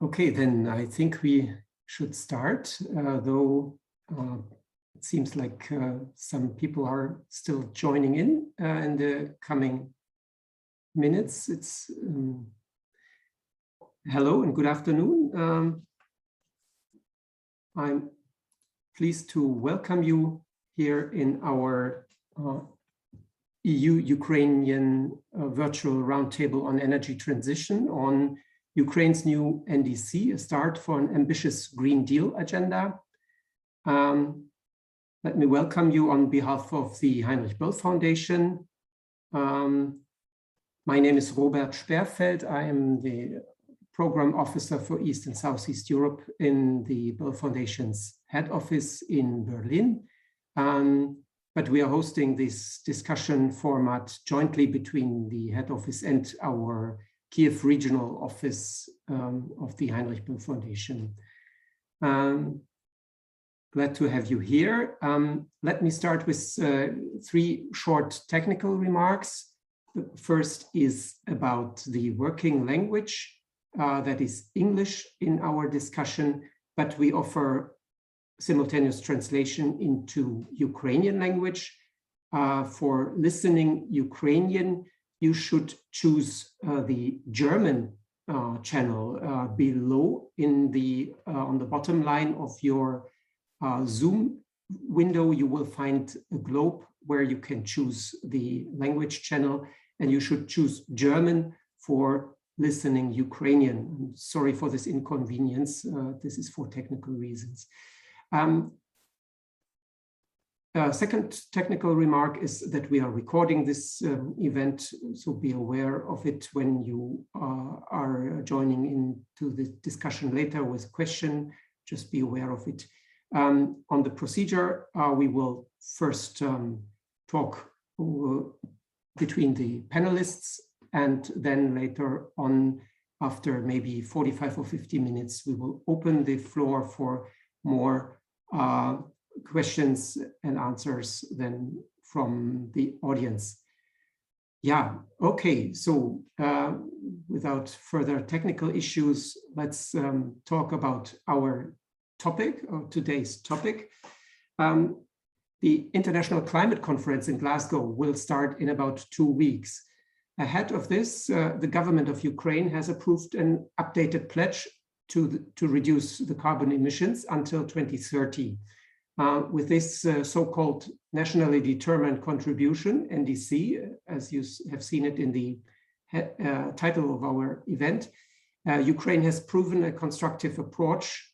Okay, then I think we should start, though it seems like some people are still joining in the coming minutes. It's hello and good afternoon. I'm pleased to welcome you here in our EU-Ukrainian virtual roundtable on energy transition on Ukraine's new NDC, a start for an ambitious Green Deal agenda. Let me welcome you on behalf of the Heinrich Böll Foundation. My name is Robert Sperfeld. I am the Program Officer for East and Southeast Europe in the Böll Foundation's head office in Berlin. But we are hosting this discussion format jointly between the head office and our Kiev regional office of the Heinrich Böll Foundation. Glad to have you here. Let me start with three short technical remarks. The first is about the working language, that is English in our discussion, but we offer simultaneous translation into Ukrainian language. For listening Ukrainian, you should choose the German channel below in the on the bottom line of your Zoom window. You will find a globe where you can choose the language channel, and you should choose German for listening Ukrainian. I'm sorry for this inconvenience. This is for technical reasons. Second technical remark is that we are recording this event, so be aware of it when you are joining into the discussion later with a question. Just be aware of it. On the procedure, we will first talk between the panelists, and then later on, after maybe 45 or 50 minutes, we will open the floor for more questions and answers than from the audience. Yeah, okay, so without further technical issues, let's talk about our topic, or today's topic. The International Climate Conference in Glasgow will start in about 2 weeks. Ahead of this, the government of Ukraine has approved an updated pledge to reduce the carbon emissions until 2030. With this so-called nationally determined contribution, NDC, as you have seen it in the title of our event, Ukraine has proven a constructive approach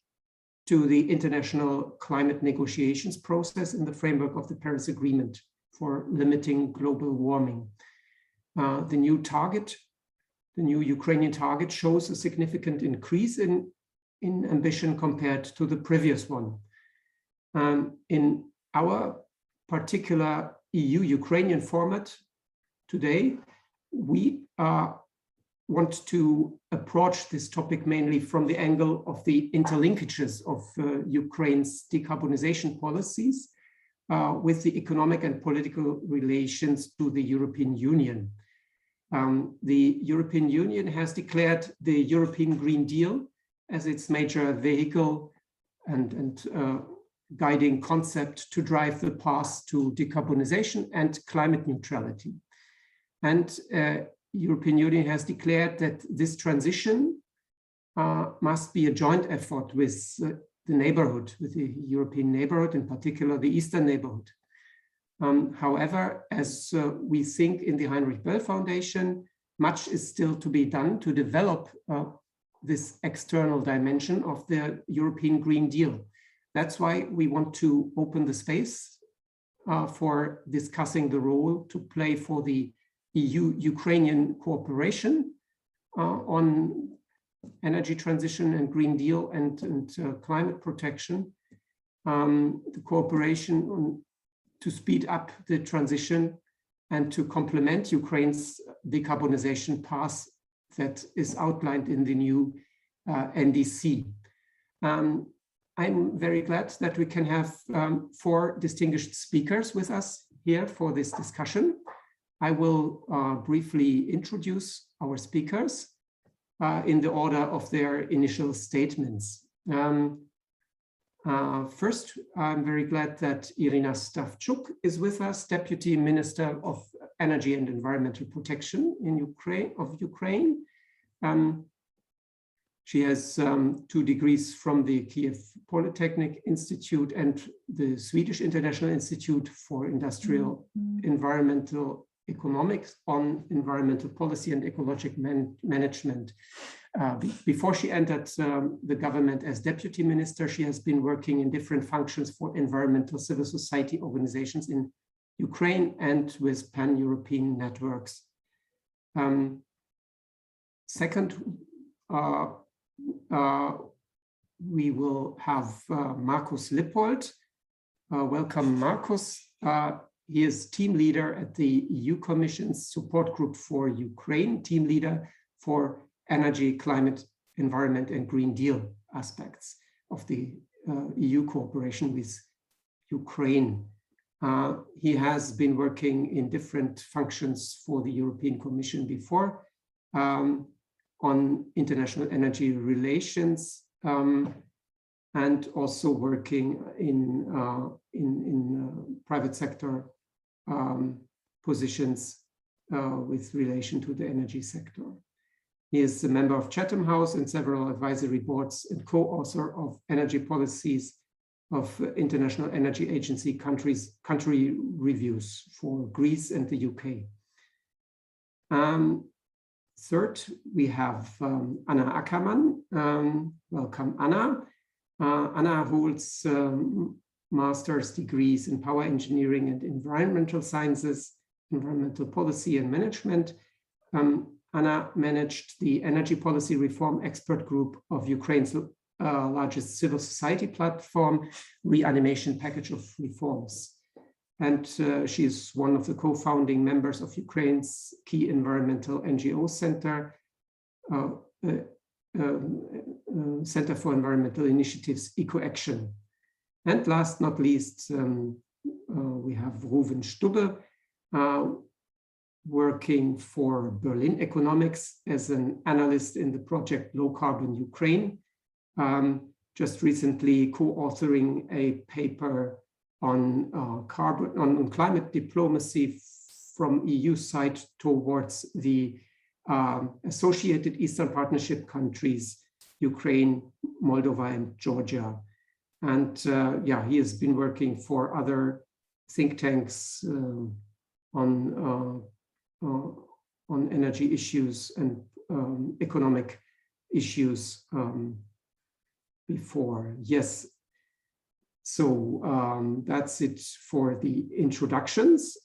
to the international climate negotiations process in the framework of the Paris Agreement for limiting global warming. The new Ukrainian target shows a significant increase in ambition compared to the previous one. In our particular EU-Ukrainian format today, we want to approach this topic mainly from the angle of the interlinkages of Ukraine's decarbonization policies with the economic and political relations to the European Union. The European Union has declared the European Green Deal as its major vehicle and guiding concept to drive the path to decarbonization and climate neutrality. And European Union has declared that this transition must be a joint effort with the neighborhood, with the European neighborhood, in particular the Eastern neighborhood. However, as we think in the Heinrich Böll Foundation, much is still to be done to develop this external dimension of the European Green Deal. That's why we want to open the space for discussing the role to play for the EU-Ukrainian cooperation on energy transition and Green Deal and climate protection, the cooperation to speed up the transition and to complement Ukraine's decarbonization path that is outlined in the new NDC. I'm very glad that we can have 4 distinguished speakers with us here for this discussion. I will briefly introduce our speakers. in the order of their initial statements. First, I'm very glad that Irina Stavchuk is with us, Deputy Minister of Energy and Environmental Protection in Ukraine. She has 2 degrees from the Kiev Polytechnic Institute and the Swedish International Institute for Industrial Environmental Economics on environmental policy and ecological management. Before she entered the government as deputy minister, she has been working in different functions for environmental civil society organizations in Ukraine and with pan-European networks. Second, we will have Markus Lippold. Welcome, Markus. He is team leader at the EU Commission's support group for Ukraine, team leader for energy, climate, environment, and Green Deal aspects of the EU cooperation with Ukraine. He has been working in different functions for the European Commission before on international energy relations and also working in private sector positions with relation to the energy sector. He is a member of Chatham House and several advisory boards and co-author of energy policies of International Energy Agency country reviews for Greece and the UK. Third, we have Anna Ackermann. Welcome, Anna. Anna holds master's degrees in power engineering and environmental sciences, environmental policy and management. Anna managed the energy policy reform expert group of Ukraine's largest civil society platform, Reanimation Package of Reforms. And she is one of the co-founding members of Ukraine's key environmental NGO center, Center for Environmental Initiatives, EcoAction. And last not least, we have Ruven Stubbe, working for Berlin Economics as an analyst in the project Low Carbon Ukraine, just recently co-authoring a paper on climate diplomacy from EU side towards the associated Eastern Partnership countries, Ukraine, Moldova, and Georgia. And yeah, he has been working for other think tanks on energy issues and economic issues before. Yes. So that's it for the introductions.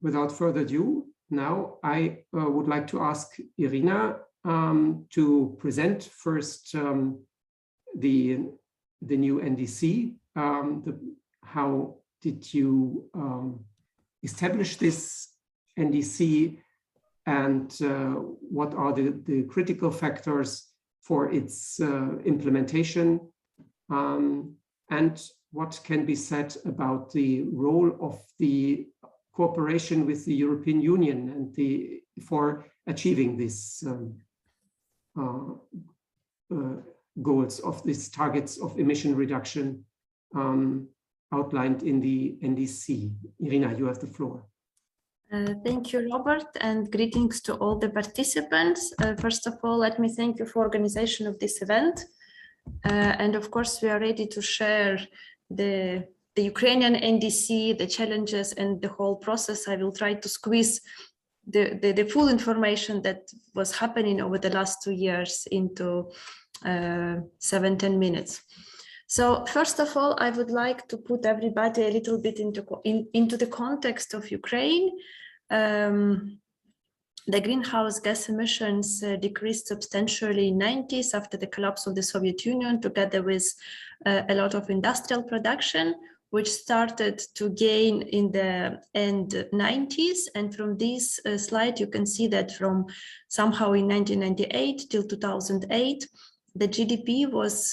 Without further ado, now I would like to ask Irina to present first the new NDC. How did you establish this NDC, and what are the critical factors for its implementation? And what can be said about the role of the cooperation with the European Union and for achieving these goals of these targets of emission reduction outlined in the NDC? Irina, you have the floor. Thank you, Robert, and greetings to all the participants. First of all, let me thank you for organization of this event. And of course, we are ready to share the Ukrainian NDC, the challenges and the whole process. I will try to squeeze the full information that was happening over the last 2 years into 7-10 minutes. So first of all, I would like to put everybody a little bit into the context of Ukraine. The greenhouse gas emissions decreased substantially in the 90s after the collapse of the Soviet Union, together with a lot of industrial production, which started to gain in the end 90s. And from this slide, you can see that from somehow in 1998 till 2008, the GDP was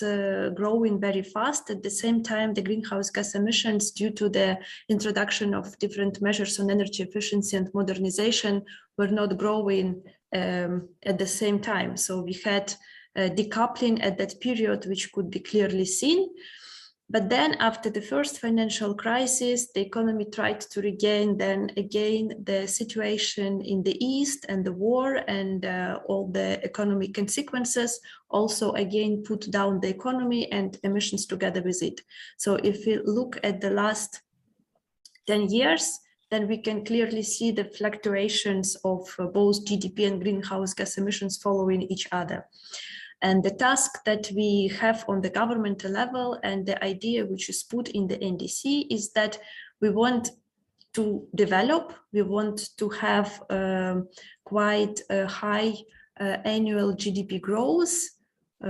growing very fast. At the same time, the greenhouse gas emissions, due to the introduction of different measures on energy efficiency and modernization, were not growing at the same time. So we had decoupling at that period, which could be clearly seen. But then after the first financial crisis, the economy tried to regain then again the situation in the East and the war and all the economic consequences also again put down the economy and emissions together with it. So if we look at the last 10 years, then we can clearly see the fluctuations of both GDP and greenhouse gas emissions following each other. And the task that we have on the governmental level and the idea which is put in the NDC is that we want to develop, we want to have quite a high annual GDP growth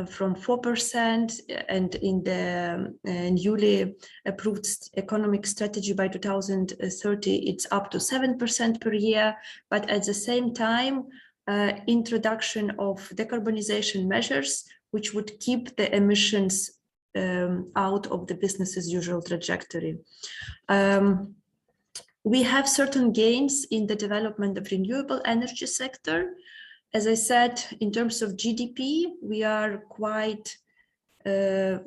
from 4%, and in the newly approved economic strategy by 2030, it's up to 7% per year. But at the same time, introduction of decarbonization measures, which would keep the emissions out of the business as usual trajectory. We have certain gains in the development of renewable energy sector. As I said, in terms of GDP, we are quite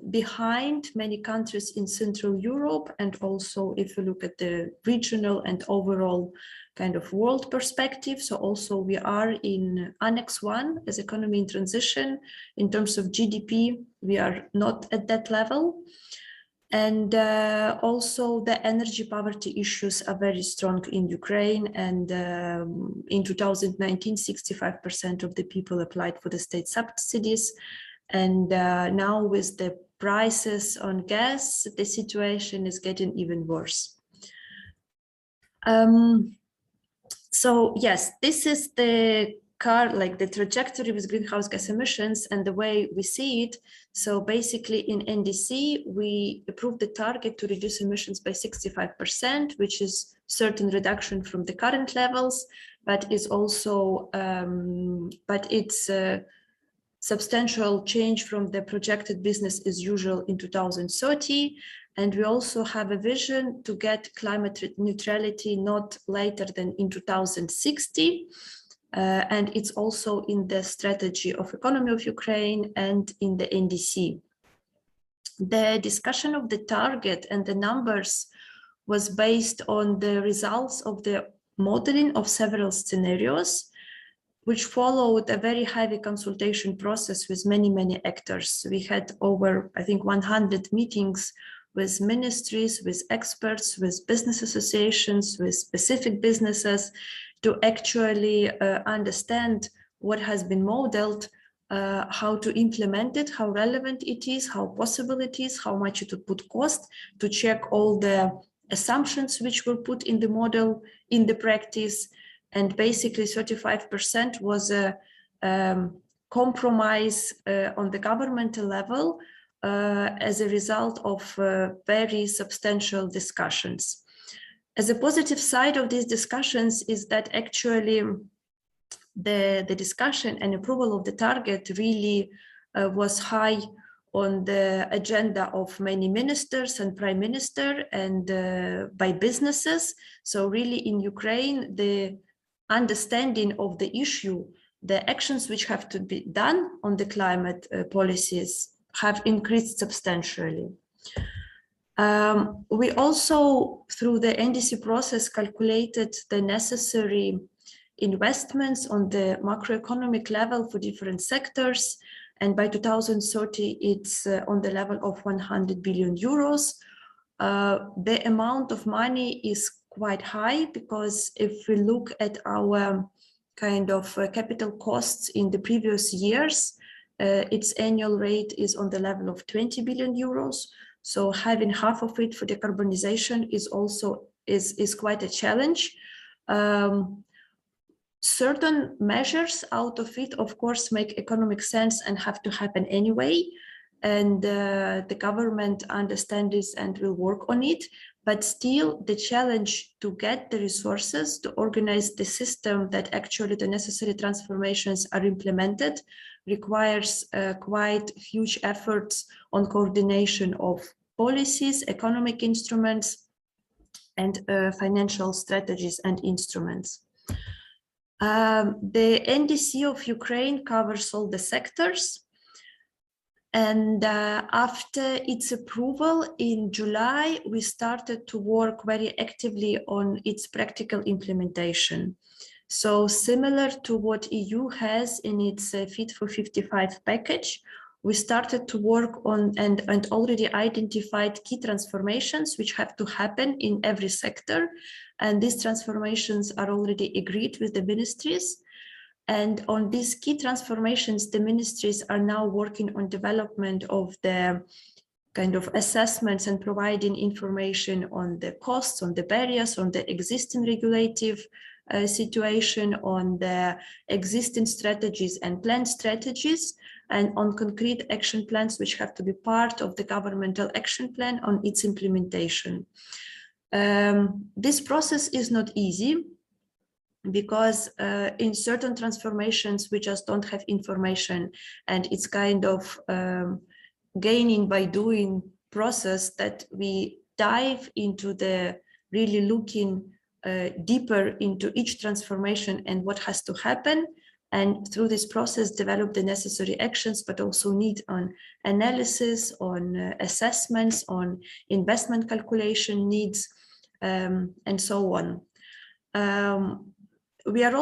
behind many countries in Central Europe, and also if you look at the regional and overall kind of world perspective. So also we are in Annex 1 as economy in transition. In terms of GDP, we are not at that level. And also the energy poverty issues are very strong in Ukraine. And in 2019, 65% of the people applied for the state subsidies. And now with the prices on gas, the situation is getting even worse. So yes, this is the the trajectory with greenhouse gas emissions and the way we see it. So basically in NDC, we approved the target to reduce emissions by 65%, which is certain reduction from the current levels, but is also, but it's a substantial change from the projected business as usual in 2030. And we also have a vision to get climate neutrality not later than in 2060. And it's also in the strategy of economy of Ukraine and in the NDC. The discussion of the target and the numbers was based on the results of the modeling of several scenarios, which followed a very heavy consultation process with many actors. We had over, I think, 100 meetings with ministries, with experts, with business associations, with specific businesses, to actually understand what has been modeled, how to implement it, how relevant it is, how possible it is, how much it would put cost, to check all the assumptions which were put in the model in the practice. And basically 35% was a compromise on the governmental level as a result of very substantial discussions. As a positive side of these discussions is that actually the discussion and approval of the target really was high on the agenda of many ministers and prime minister and by businesses. So really in Ukraine, the understanding of the issue, the actions which have to be done on the climate policies have increased substantially. We also, through the NDC process, calculated the necessary investments on the macroeconomic level for different sectors. And by 2030, it's on the level of 100 billion euros. The amount of money is quite high, because if we look at our kind of capital costs in the previous years, its annual rate is on the level of 20 billion euros. So having half of it for decarbonization is also is quite a challenge. Certain measures out of it, of course, make economic sense and have to happen anyway. And the government understands this and will work on it. But still, the challenge to get the resources to organize the system that actually the necessary transformations are implemented requires quite huge efforts on coordination of policies, economic instruments, and financial strategies and instruments. The NDC of Ukraine covers all the sectors. And after its approval in July, we started to work very actively on its practical implementation. So similar to what EU has in its Fit for 55 package, we started to work on and already identified key transformations which have to happen in every sector. And these transformations are already agreed with the ministries. And on these key transformations, the ministries are now working on development of the kind of assessments and providing information on the costs, on the barriers, on the existing regulative situation, on the existing strategies and planned strategies, and on concrete action plans which have to be part of the governmental action plan on its implementation. This process is not easy, because in certain transformations we just don't have information, and it's kind of gaining by doing process that we dive into the really looking deeper into each transformation and what has to happen, and through this process develop the necessary actions, but also need on analysis, on assessments, on investment calculation needs, and so on. We are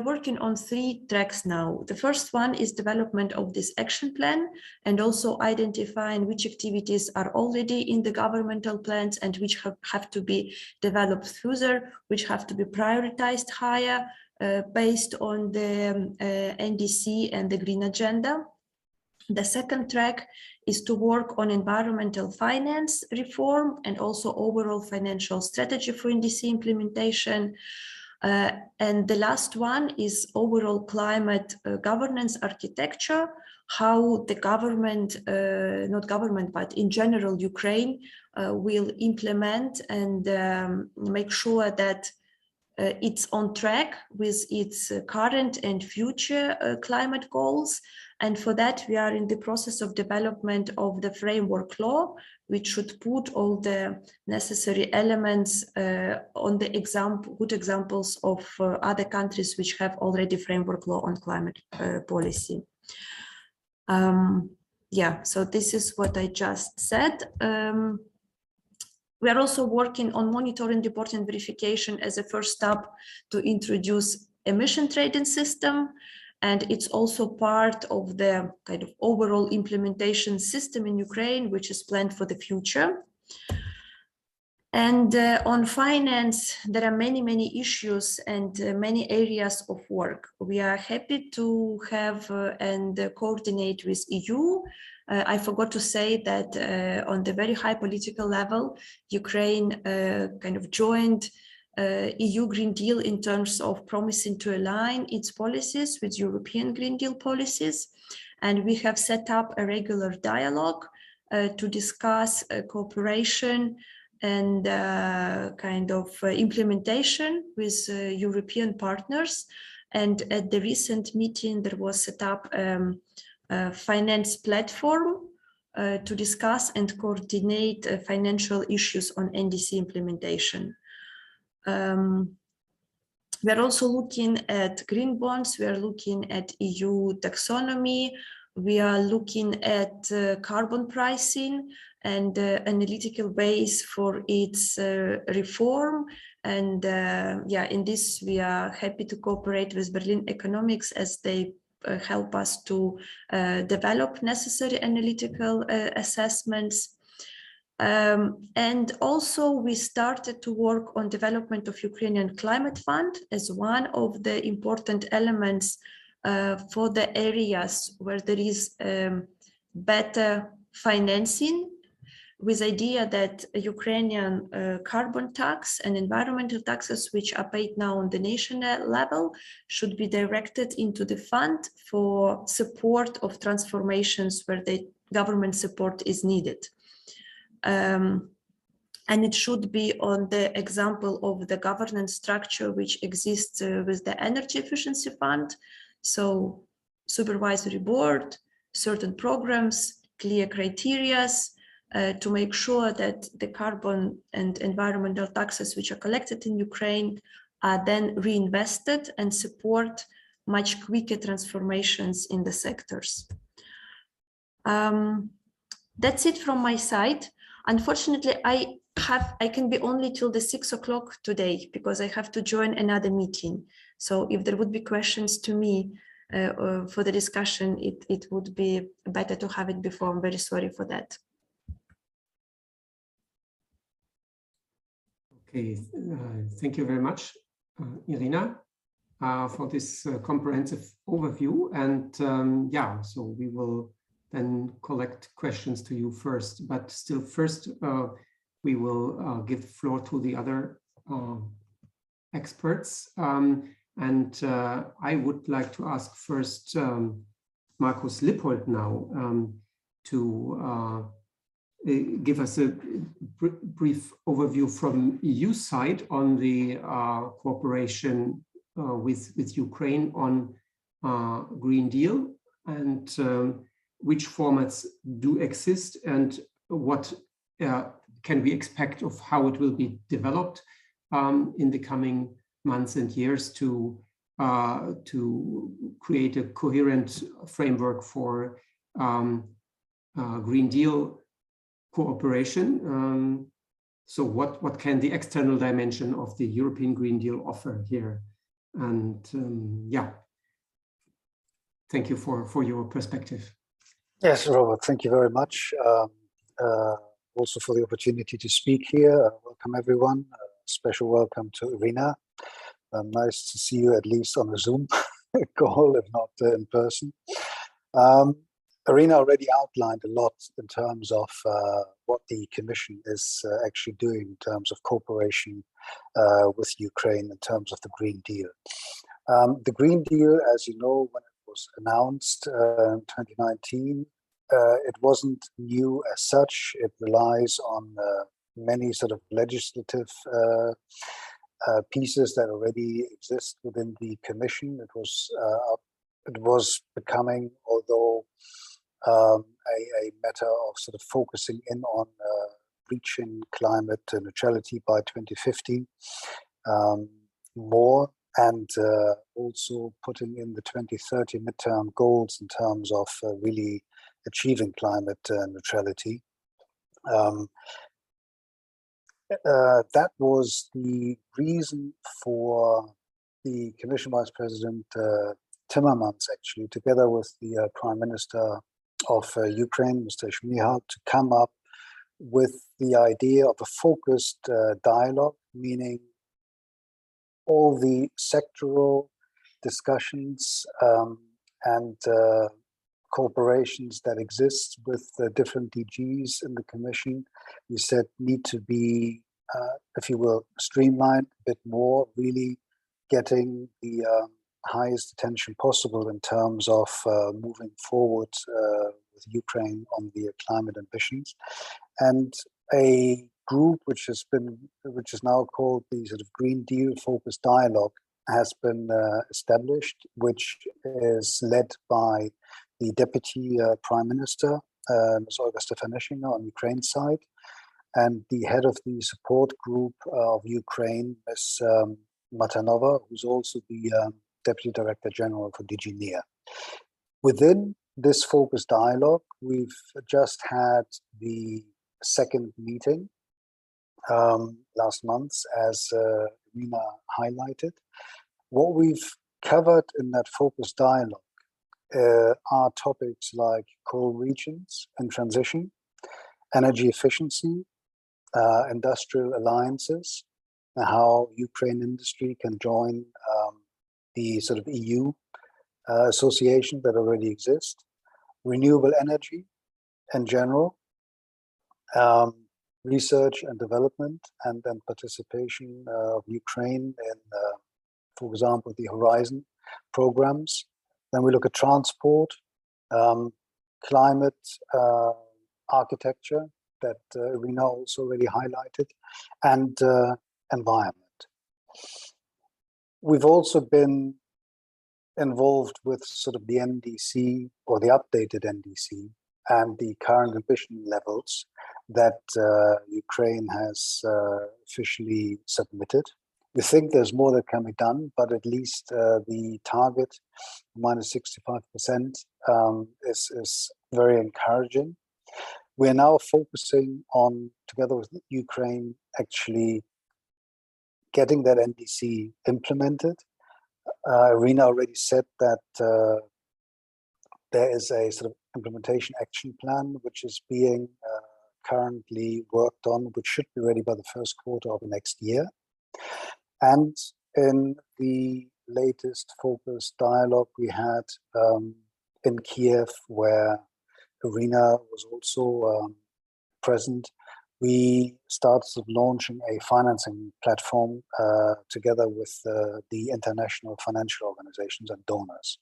working on 3 tracks now. The first one is development of this action plan, and also identifying which activities are already in the governmental plans and which have to be developed further, which have to be prioritized higher based on the NDC and the Green Agenda. The second track is to work on environmental finance reform and also overall financial strategy for NDC implementation. And the last one is overall climate governance architecture, how the government, not government, but in general, Ukraine will implement and make sure that it's on track with its current and future climate goals. And for that, we are in the process of development of the framework law, which should put all the necessary elements on the good examples of other countries which have already framework law on climate policy. Yeah, so this is what I just said. We are also working on monitoring, reporting, verification as a first step to introduce emission trading system. And it's also part of the kind of overall implementation system in Ukraine, which is planned for the future. And on finance, there are many issues and many areas of work. We are happy to have and coordinate with EU. I forgot to say that on the very high political level, Ukraine kind of joined EU Green Deal in terms of promising to align its policies with European Green Deal policies. And we have set up a regular dialogue to discuss cooperation and kind of implementation with European partners. And at the recent meeting, there was set up a finance platform to discuss and coordinate financial issues on NDC implementation. We are also looking at green bonds, we are looking at EU taxonomy, we are looking at carbon pricing and analytical base for its reform. And yeah, in this we are happy to cooperate with Berlin Economics as they help us to develop necessary analytical assessments. And also we started to work on development of Ukrainian Climate Fund as one of the important elements for the areas where there is better financing, with idea that Ukrainian carbon tax and environmental taxes, which are paid now on the national level, should be directed into the fund for support of transformations where the government support is needed. And it should be on the example of the governance structure which exists with the Energy Efficiency Fund. So supervisory board, certain programs, clear criteria to make sure that the carbon and environmental taxes which are collected in Ukraine are then reinvested and support much quicker transformations in the sectors. That's it from my side. Unfortunately, I can be only till the 6 o'clock today because I have to join another meeting. So if there would be questions to me for the discussion, it would be better to have it before. I'm very sorry for that. Okay, thank you very much, Irina, for this comprehensive overview. And yeah, so we will then collect questions to you first, but still first we will give the floor to the other experts. And I would like to ask first Markus Lippold now to give us a brief overview from EU side on the cooperation with Ukraine on Green Deal, and which formats do exist, and what can we expect of how it will be developed in the coming months and years to create a coherent framework for Green Deal cooperation. So what can the external dimension of the European Green Deal offer here? And yeah, thank you for your perspective. Yes, Robert, thank you very much. Also for the opportunity to speak here. Welcome everyone. Special welcome to Irina. Nice to see you at least on a Zoom call, if not in person. Irina already outlined a lot in terms of what the Commission is actually doing in terms of cooperation with Ukraine in terms of the Green Deal. The Green Deal, as you know, when it was announced in 2019, it wasn't new as such. It relies on many sort of legislative pieces that already exist within the Commission. It was becoming, although a matter of sort of focusing in on reaching climate neutrality by 2050 more, and also putting in the 2030 midterm goals in terms of really achieving climate neutrality. That was the reason for the Commission Vice President Timmermans, actually, together with the Prime Minister of Ukraine, Mr. Shmyhal, to come up with the idea of a focused dialogue, meaning all the sectoral discussions and cooperations that exist with different DGs in the Commission, we said need to be, if you will, streamlined a bit more, really getting the highest attention possible in terms of moving forward with Ukraine on the climate ambitions. And a group which is now called the sort of Green Deal Focused Dialogue has been established, which is led by the Deputy Prime Minister, Ms. Olga Stefanishyna on Ukraine's side, and the head of the support group of Ukraine, Ms. Matanova, who's also the Deputy Director General for DG NEAR. Within this focused dialogue, we've just had the second meeting last month, as Irina highlighted. What we've covered in that focused dialogue are topics like coal regions and transition, energy efficiency, industrial alliances, and how Ukraine industry can join the sort of EU association that already exists, renewable energy in general, research and development, and then participation of Ukraine in, for example, the Horizon programs. Then we look at transport, climate architecture that Irina also already highlighted, and environment. We've also been involved with sort of the NDC, or the updated NDC, and the current ambition levels that Ukraine has officially submitted We think there's more that can be done, but at least the target, minus 65%, is very encouraging. We're now focusing on, together with Ukraine, actually getting that NDC implemented. Irina already said that there is a sort of implementation action plan which is being currently worked on, which should be ready by the first quarter of next year. And in the latest focus dialogue we had in Kiev, where Irina was also present, we started launching a financing platform together with the international financial organizations and donors,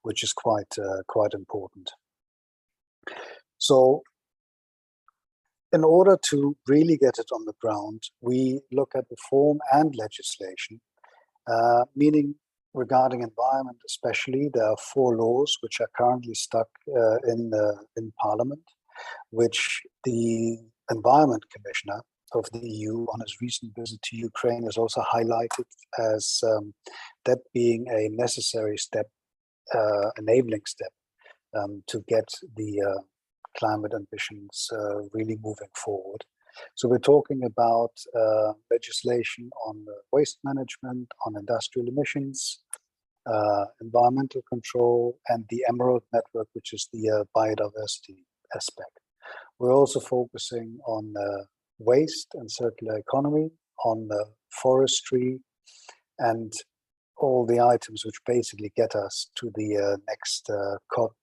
which is quite important. So in order to really get it on the ground, we look at reform and legislation, meaning regarding environment especially, there are 4 laws which are currently stuck in Parliament, which the Environment Commissioner of the EU on his recent visit to Ukraine has also highlighted as that being a necessary step, enabling step to get the climate ambitions really moving forward. So we're talking about legislation on waste management, on industrial emissions, environmental control, and the Emerald Network, which is the biodiversity aspect. We're also focusing on waste and circular economy, on forestry, and all the items which basically get us to the next COP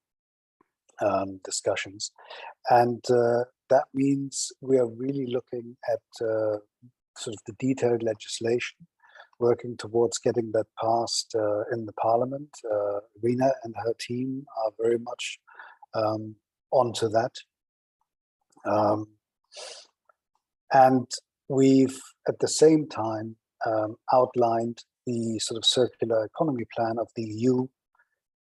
discussions. And that means we are really looking at sort of the detailed legislation, working towards getting that passed in the Parliament. Irina and her team are very much onto that. And we've, at the same time, outlined the sort of circular economy plan of the EU,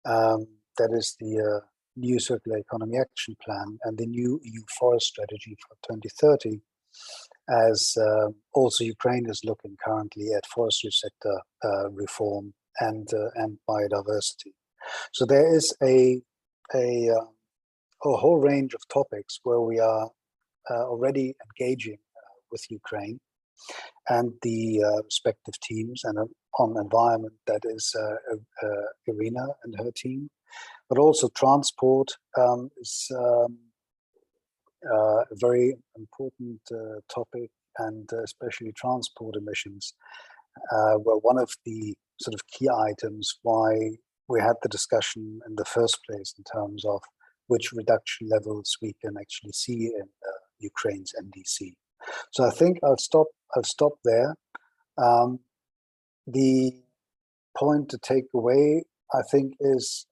that is the new circular economy action plan and the new EU forest strategy for 2030, as also Ukraine is looking currently at forestry sector reform and biodiversity. So there is a whole range of topics where we are already engaging with Ukraine and the respective teams, and on environment, that is Irina and her team. But also transport is a very important topic, and especially transport emissions were one of the sort of key items why we had the discussion in the first place in terms of which reduction levels we can actually see in Ukraine's NDC. So I think I'll stop there. The point to take away, I think, is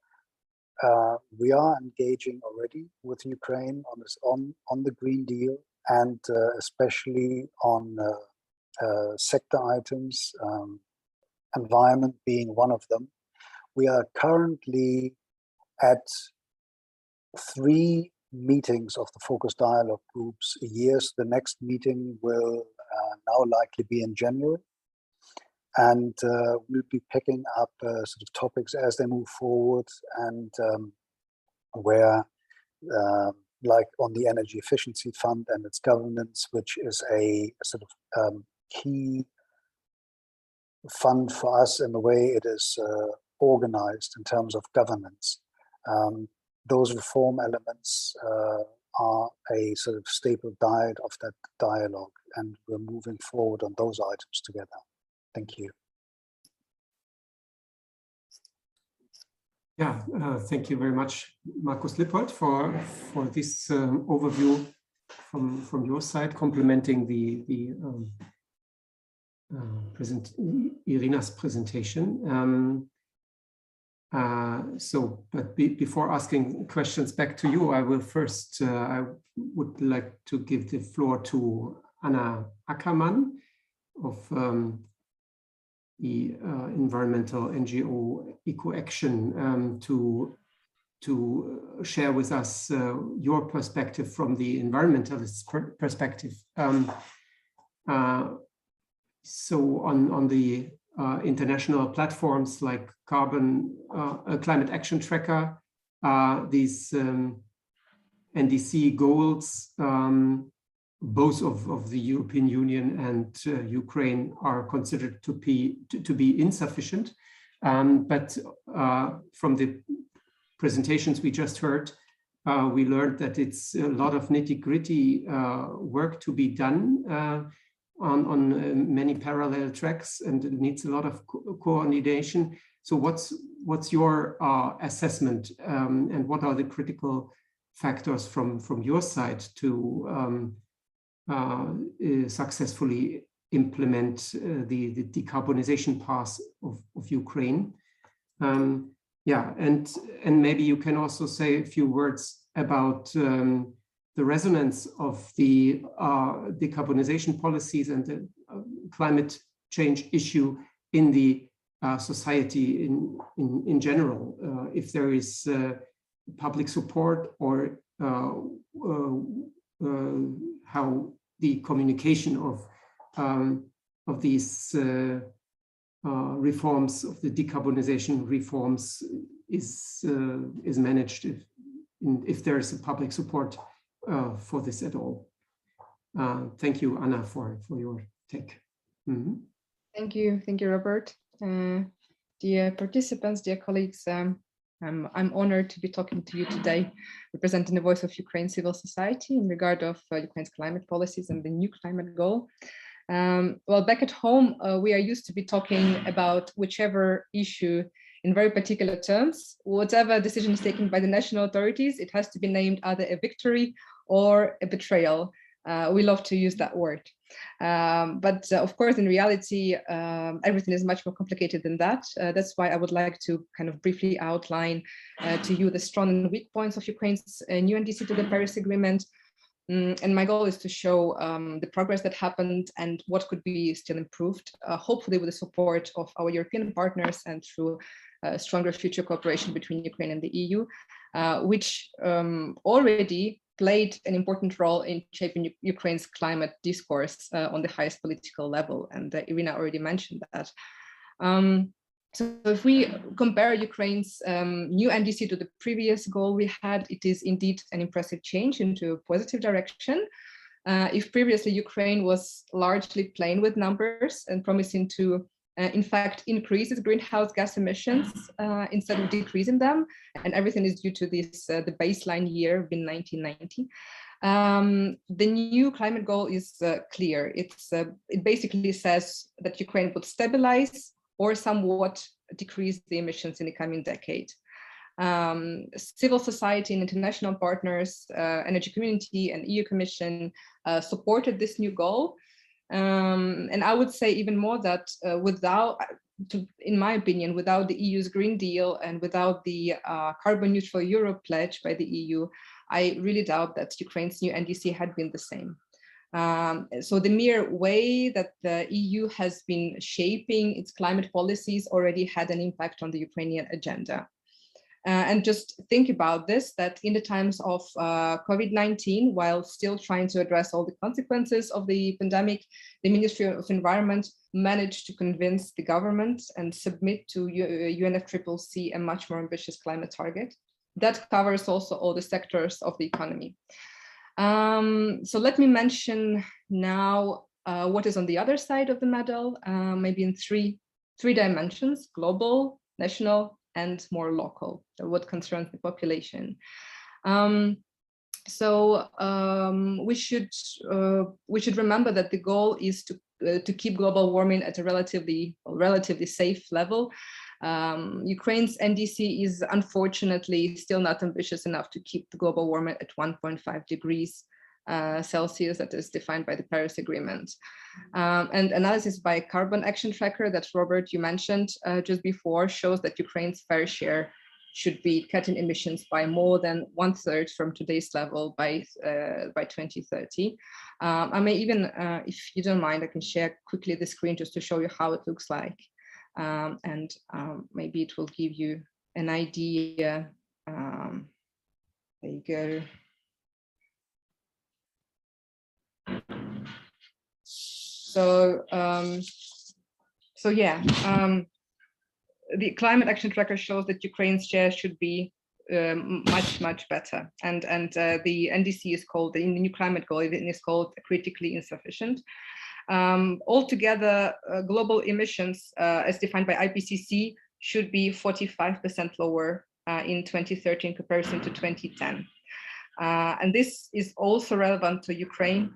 we are engaging already with Ukraine on the Green Deal, and especially on sector items, environment being one of them. We are currently at 3 meetings of the focus dialogue groups a year. So the next meeting will now likely be in January, and we'll be picking up sort of topics as they move forward, and where like on the Energy Efficiency Fund and its governance, which is a sort of key fund for us in the way it is organized in terms of governance. Those reform elements are a sort of staple diet of that dialogue, and we're moving forward on those items together. Thank you. Yeah, thank you very much, Markus Lippold, for this overview from your side, complementing the Irina's presentation. But before asking questions back to you, I will first, I would like to give the floor to Anna Ackermann of the environmental NGO EcoAction to share with us your perspective from the environmentalist perspective. so on the international platforms like Climate Action Tracker, these NDC goals, both of the European Union and Ukraine, are considered to be insufficient. But from the presentations we just heard, we learned that it's a lot of nitty-gritty work to be done on many parallel tracks, and it needs a lot of coordination. So what's your assessment, and what are the critical factors from your side to successfully implement the decarbonization path of Ukraine? Yeah, and maybe you can also say a few words about the resonance of the decarbonization policies and the climate change issue in the society in general. If there is public support, or how the communication of these reforms, of the decarbonization reforms, is managed, if there is a public support for this at all. Thank you, Anna, for your take. Mm-hmm. Thank you, Robert. Dear participants, dear colleagues, I'm honored to be talking to you today, representing the voice of Ukraine civil society in regard of Ukraine's climate policies and the new climate goal. Well, back at home, we are used to be talking about whichever issue in very particular terms. Whatever decision is taken by the national authorities, it has to be named either a victory or a betrayal. We love to use that word. But of course, in reality, everything is much more complicated than that. That's why I would like to kind of briefly outline to you the strong and weak points of Ukraine's new NDC to the Paris Agreement. And my goal is to show the progress that happened and what could be still improved, hopefully with the support of our European partners and through stronger future cooperation between Ukraine and the EU, which already played an important role in shaping Ukraine's climate discourse on the highest political level. And Irina already mentioned that. So if we compare Ukraine's new NDC to the previous goal we had, it is indeed an impressive change into a positive direction. If previously Ukraine was largely playing with numbers and promising to, in fact, increase its greenhouse gas emissions instead of decreasing them, and everything is due to this, the baseline year being 1990. The new climate goal is clear. It basically says that Ukraine would stabilize or somewhat decrease the emissions in the coming decade. Civil society and international partners, energy community and EU Commission supported this new goal. And I would say even more that in my opinion, without the EU's Green Deal and without the carbon neutral Europe pledge by the EU, I really doubt that Ukraine's new NDC had been the same. So the mere way that the EU has been shaping its climate policies already had an impact on the Ukrainian agenda. And just think about this, that in the times of COVID-19, while still trying to address all the consequences of the pandemic, the Ministry of Environment managed to convince the government and submit to UNFCCC a much more ambitious climate target. That covers also all the sectors of the economy. So let me mention now what is on the other side of the medal, maybe in three dimensions: global, national, and more local, what concerns the population. We should remember that the goal is to keep global warming at a relatively safe level. Ukraine's NDC is unfortunately still not ambitious enough to keep the global warming at 1.5 degrees Celsius that is defined by the Paris Agreement. And analysis by Carbon Action Tracker that Robert, you mentioned just before, shows that Ukraine's fair share should be cutting emissions by more than 1/3 from today's level by 2030. I may even, if you don't mind, I can share quickly the screen just to show you how it looks like. And maybe it will give you an idea. There you go. So yeah, the climate action tracker shows that Ukraine's share should be much better, and the NDC is called, the new climate goal is called critically insufficient. Altogether, global emissions, as defined by IPCC, should be 45% lower in 2030 in comparison to 2010. And this is also relevant to Ukraine,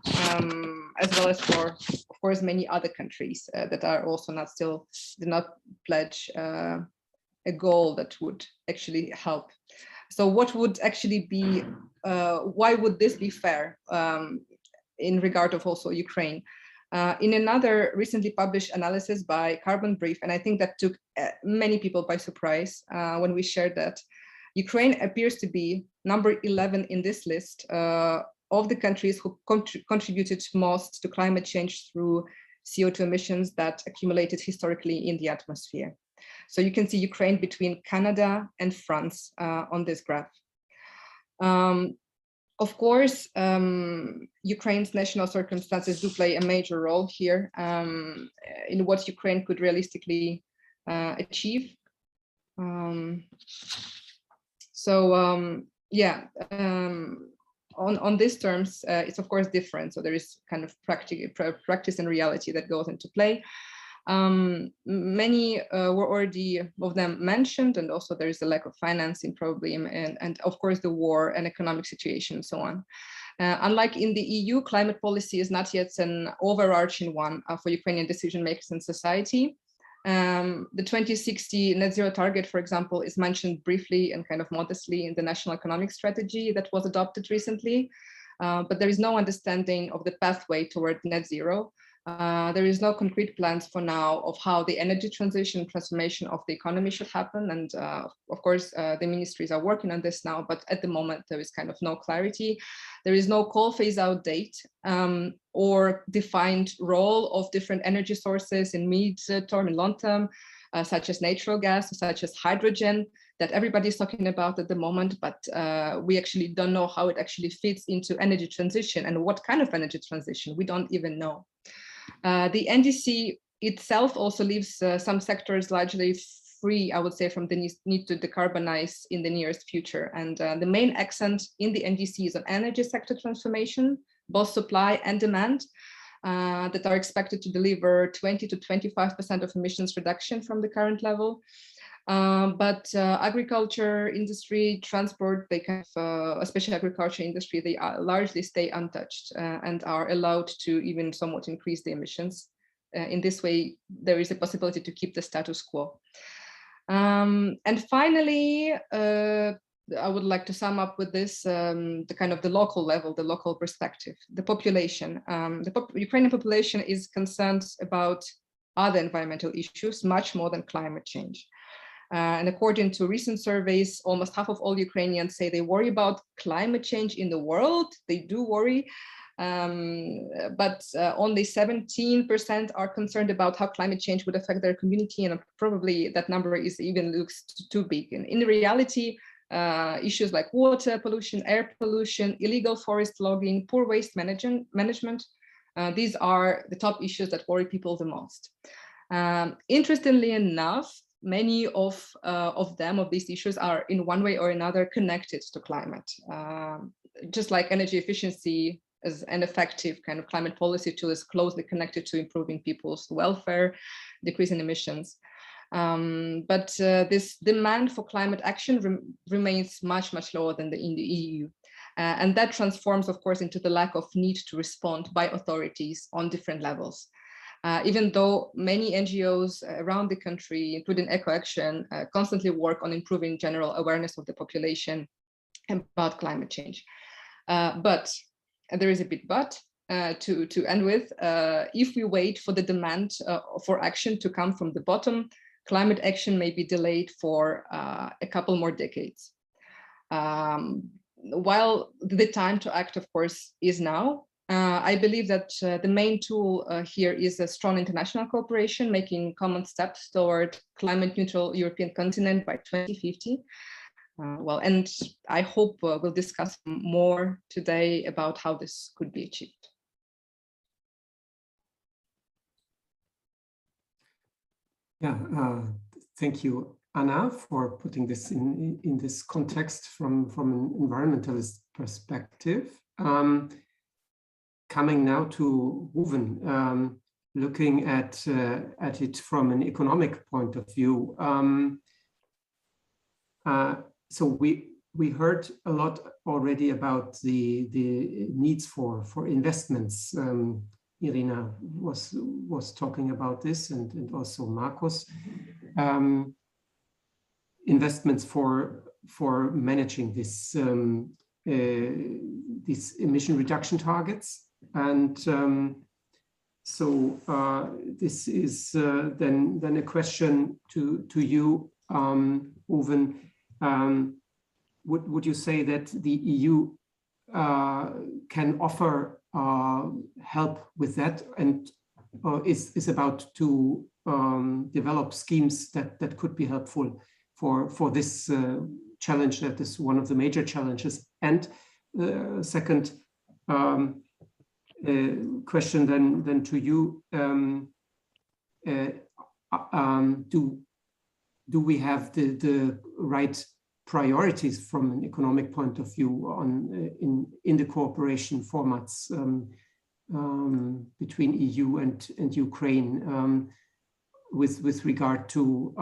as well as for, of course, many other countries that are also did not pledge a goal that would actually help. So what would actually be, why would this be fair in regard of also Ukraine? In another recently published analysis by Carbon Brief, and I think that took many people by surprise when we shared that, Ukraine appears to be number 11 in this list of the countries who contributed most to climate change through CO2 emissions that accumulated historically in the atmosphere. So you can see Ukraine between Canada and France on this graph. Of course, Ukraine's national circumstances do play a major role here in what Ukraine could realistically achieve. On these terms, it's of course different. So there is kind of practice and reality that goes into play. Many were already of them mentioned, and also there is a lack of financing probably, and of course the war and economic situation and so on. Unlike in the EU, climate policy is not yet an overarching one for Ukrainian decision makers and society. The 2060 net zero target, for example, is mentioned briefly and kind of modestly in the national economic strategy that was adopted recently, but there is no understanding of the pathway toward net zero. There is no concrete plans for now of how the energy transition transformation of the economy should happen. And of course, the ministries are working on this now, but at the moment, there is kind of no clarity. There is no coal phase out date or defined role of different energy sources in mid-term and long-term, such as natural gas, such as hydrogen, that everybody is talking about at the moment, but we actually don't know how it actually fits into energy transition and what kind of energy transition, we don't even know. The NDC itself also leaves some sectors largely free, I would say, from the need to decarbonize in the nearest future. And the main accent in the NDC is on energy sector transformation, both supply and demand, that are expected to deliver 20 to 25% of emissions reduction from the current level. But agriculture industry, transport, they kind of, especially agriculture industry, they largely stay untouched and are allowed to even somewhat increase the emissions. In this way, there is a possibility to keep the status quo. And finally, I would like to sum up with this, the kind of the local level, the local perspective, the population. Ukrainian population is concerned about other environmental issues much more than climate change. And according to recent surveys, almost half of all Ukrainians say they worry about climate change in the world. They do worry, but only 17% are concerned about how climate change would affect their community, and probably that number is even looks too big. And in reality, issues like water pollution, air pollution, illegal forest logging, poor waste management, these are the top issues that worry people the most. Interestingly enough, many of these issues are in one way or another connected to climate. Just like energy efficiency as an effective kind of climate policy tool is closely connected to improving people's welfare, decreasing emissions. But this demand for climate action remains much lower than in the EU. And that transforms, of course, into the lack of need to respond by authorities on different levels. Even though many NGOs around the country, including EcoAction, constantly work on improving general awareness of the population about climate change. But, and there is a big but, to end with, if we wait for the demand for action to come from the bottom, climate action may be delayed for a couple more decades. While the time to act, of course, is now, I believe that the main tool here is a strong international cooperation, making common steps toward climate neutral European continent by 2050. And I hope we'll discuss more today about how this could be achieved. Yeah, thank you, Anna, for putting this in this context from an environmentalist perspective. Coming now to Ruven, looking at it from an economic point of view. So we heard a lot already about the needs for investments. Irina was talking about this, and also Marcos. Investments for managing this these emission reduction targets, and so this is then a question to you, Ruven. Would you say that the EU can offer help with that, and is about to develop schemes that could be helpful for this challenge that is one of the major challenges? And second question then to you, do we have the right priorities from an economic point of view in the cooperation formats between EU and Ukraine, with regard to,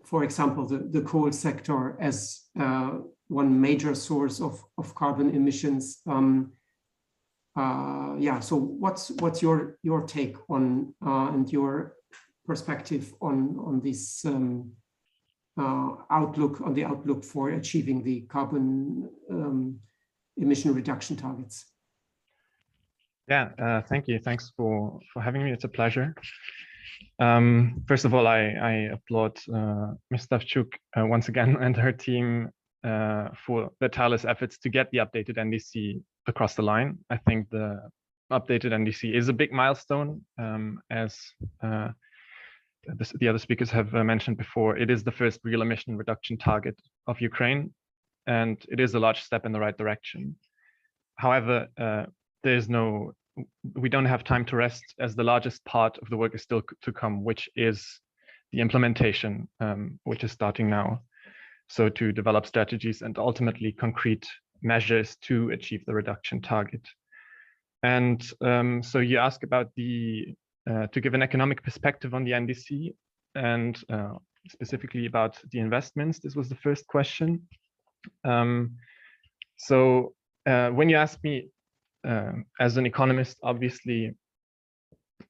for example, the coal sector as one major source of carbon emissions? Yeah, so what's your take on and your perspective on this outlook for achieving the carbon emission reduction targets? Yeah, thank you. Thanks for having me. It's a pleasure. First of all, I applaud Ms. Stavchuk once again and her team for the tireless efforts to get the updated NDC across the line. I think the updated NDC is a big milestone, as the other speakers have mentioned before. It is the first real emission reduction target of Ukraine, and it is a large step in the right direction. However, we don't have time to rest, as the largest part of the work is still to come, which is the implementation, which is starting now. So to develop strategies and ultimately concrete measures to achieve the reduction target. And so you ask about to give an economic perspective on the NDC, and specifically about the investments. This was the first question. So when you ask me, as an economist, obviously,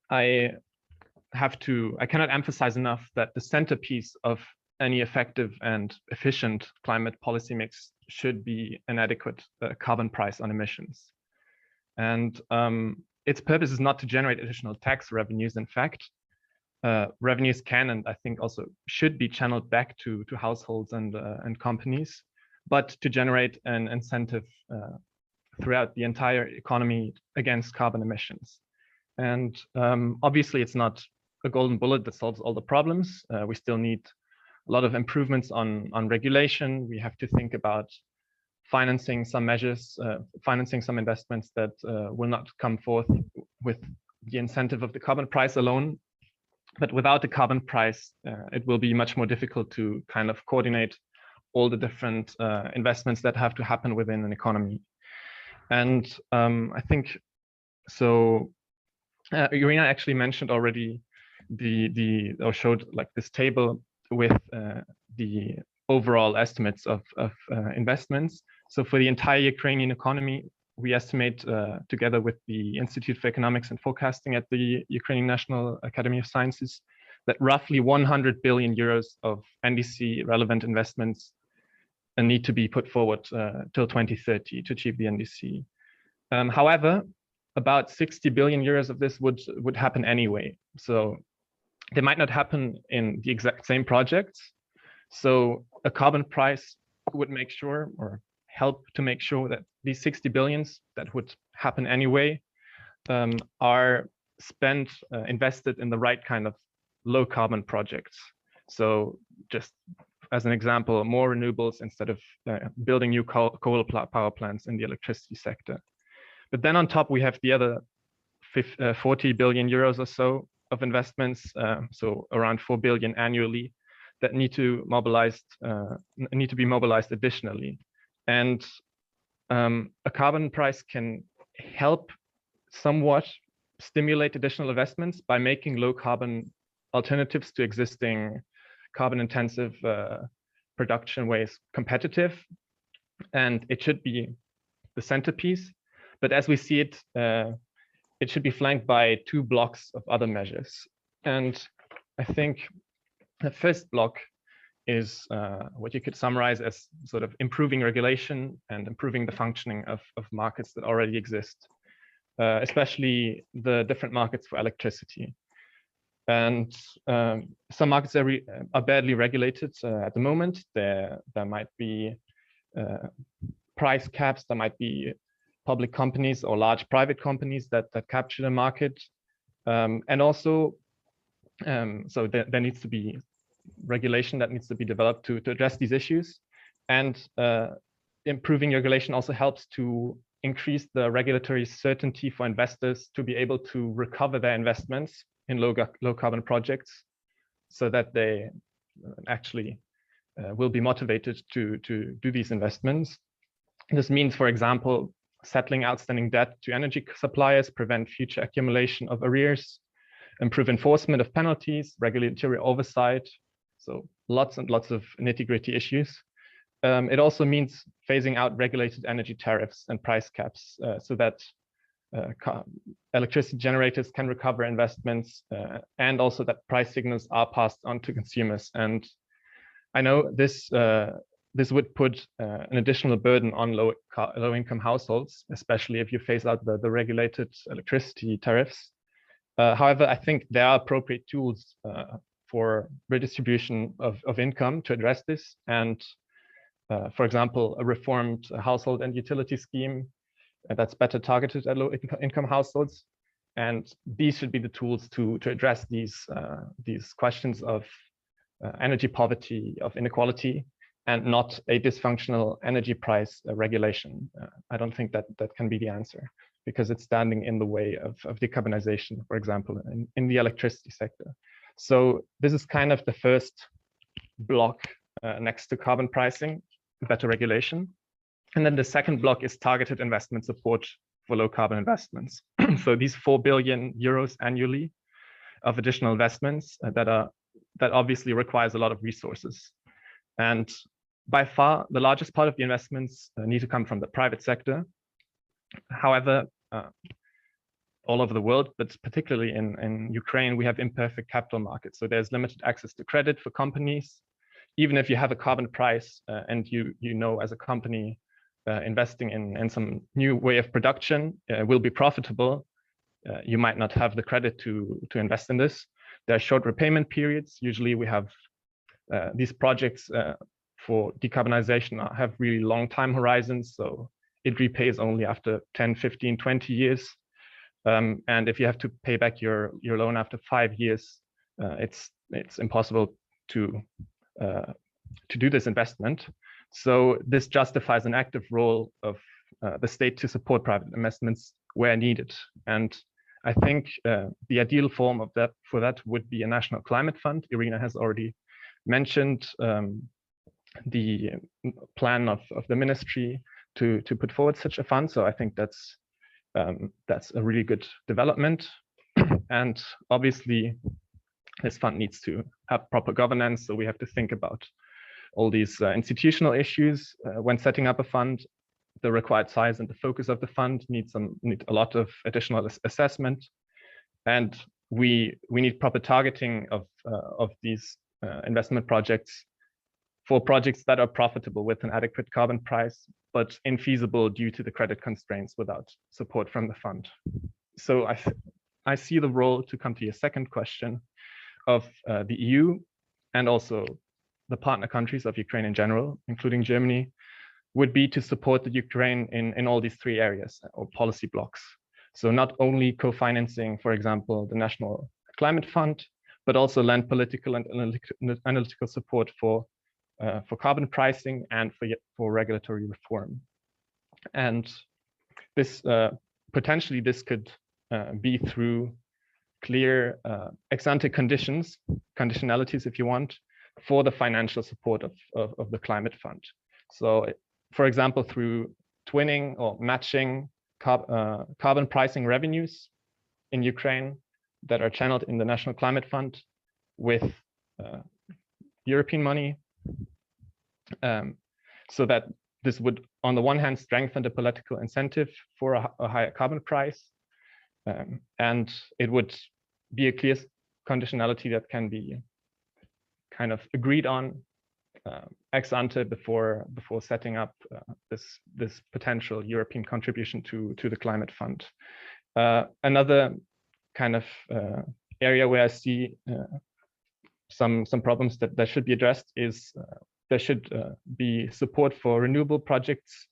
I cannot emphasize enough that the centerpiece of any effective and efficient climate policy mix should be an adequate carbon price on emissions. And its purpose is not to generate additional tax revenues. In fact, revenues can, and I think also should, be channeled back to households and companies, but to generate an incentive throughout the entire economy against carbon emissions. And obviously, it's not a golden bullet that solves all the problems. We still need a lot of improvements on regulation. We have to think about financing some measures, financing some investments that will not come forth with the incentive of the carbon price alone. But without the carbon price, it will be much more difficult to kind of coordinate all the different investments that have to happen within an economy. And I think so. Irina actually mentioned already or showed like this table with the overall estimates of investments. So for the entire Ukrainian economy, we estimate together with the Institute for Economics and Forecasting at the Ukrainian National Academy of Sciences that roughly 100 billion euros of NDC relevant investments need to be put forward till 2030 to achieve the NDC. However, about 60 billion euros of this would happen anyway. So they might not happen in the exact same projects. So a carbon price would make sure, or help to make sure, that these 60 billions that would happen anyway are spent, invested in the right kind of low carbon projects. So just as an example, more renewables instead of building new coal power plants in the electricity sector. But then on top, we have the other 40 billion euros or so of investments, so around 4 billion annually, that need to be mobilized additionally. And a carbon price can help somewhat stimulate additional investments by making low carbon alternatives to existing carbon intensive production ways competitive. And it should be the centerpiece. But as we see it, it should be flanked by 2 blocks of other measures. And I think the first block is what you could summarize as sort of improving regulation and improving the functioning of markets that already exist, especially the different markets for electricity. And some markets are badly regulated at the moment. There might be price caps, there might be public companies or large private companies that capture the market. And also, so there needs to be regulation that needs to be developed to address these issues. And improving regulation also helps to increase the regulatory certainty for investors to be able to recover their investments in low carbon projects, so that they actually will be motivated to do these investments. This means, for example, settling outstanding debt to energy suppliers, prevent future accumulation of arrears, improve enforcement of penalties, regulatory oversight. So lots and lots of nitty-gritty issues. It also means phasing out regulated energy tariffs and price caps, so that electricity generators can recover investments, and also that price signals are passed on to consumers. And I know this would put an additional burden on low-income households, especially if you phase out the regulated electricity tariffs. However, I think there are appropriate tools for redistribution of income to address this. And for example, a reformed household and utility scheme that's better targeted at low-income households. And these should be the tools to address these questions of energy poverty, of inequality, and not a dysfunctional energy price regulation. I don't think that can be the answer, because it's standing in the way of decarbonization, for example, in the electricity sector. So this is kind of the first block next to carbon pricing, better regulation. And then the second block is targeted investment support for low carbon investments. So these 4 billion euros annually of additional investments that obviously requires a lot of resources. And by far, the largest part of the investments need to come from the private sector. However, all over the world, but particularly in Ukraine, we have imperfect capital markets. So there's limited access to credit for companies. Even if you have a carbon price and you know as a company investing in some new way of production will be profitable, you might not have the credit to invest in this. There are short repayment periods. Usually we have these projects for decarbonization have really long time horizons. So it repays only after 10, 15, 20 years. And if you have to pay back your loan after 5 years, it's impossible to do this investment. So this justifies an active role of the state to support private investments where needed. And I think the ideal form of that would be a national climate fund. Irina has already mentioned the plan of the ministry to put forward such a fund. So I think that's a really good development. And obviously, this fund needs to have proper governance. So we have to think about all these institutional issues when setting up a fund. The required size and the focus of the fund need a lot of additional assessment, and we need proper targeting of these investment projects for projects that are profitable with an adequate carbon price, but infeasible due to the credit constraints without support from the fund. So I see the role, to come to your second question, of the EU and also the partner countries of Ukraine in general, including Germany, would be to support the Ukraine in all these 3 areas or policy blocks. So not only co-financing, for example, the National Climate Fund, but also lend political and analytical support for carbon pricing and for regulatory reform. And this potentially this could be through clear ex-ante conditionalities, if you want, for the financial support of the climate fund. So, for example, through twinning or matching carbon pricing revenues in Ukraine that are channeled in the National Climate Fund with European money, so that this would, on the one hand, strengthen the political incentive for a higher carbon price, and it would be a clear conditionality that can be kind of agreed on ex ante before setting up this potential European contribution to the climate fund. Another kind of area where I see some problems that should be addressed is there should be support for renewable projects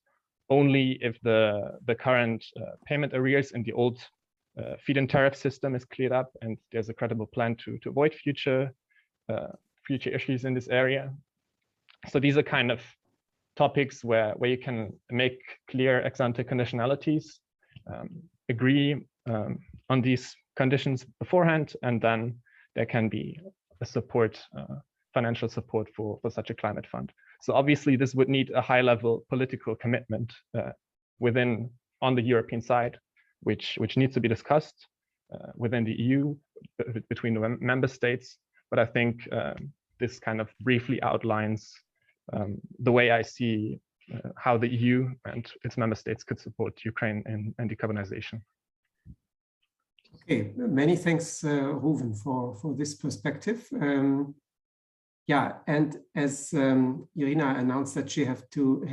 only if the current payment arrears in the old feed-in tariff system is cleared up and there's a credible plan to avoid future issues in this area. So these are kind of topics where you can make clear ex-ante conditionalities, agree on these conditions beforehand, and then there can be a financial support for such a climate fund. So obviously this would need a high-level political commitment on the European side, which needs to be discussed within the EU between the member states. But I think this kind of briefly outlines the way I see how the EU and its member states could support Ukraine in decarbonization. Okay, many thanks, Ruven, for this perspective. Yeah, and as Irina announced that she has to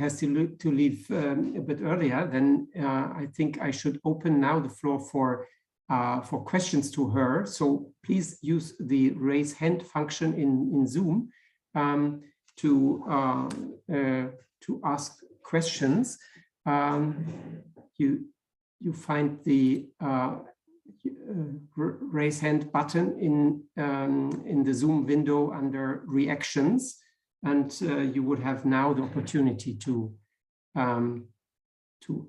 leave a bit earlier, then I think I should open now the floor for questions to her. So please use the raise hand function in Zoom to ask questions. You find the raise hand button in the Zoom window under reactions, and you would have now the opportunity to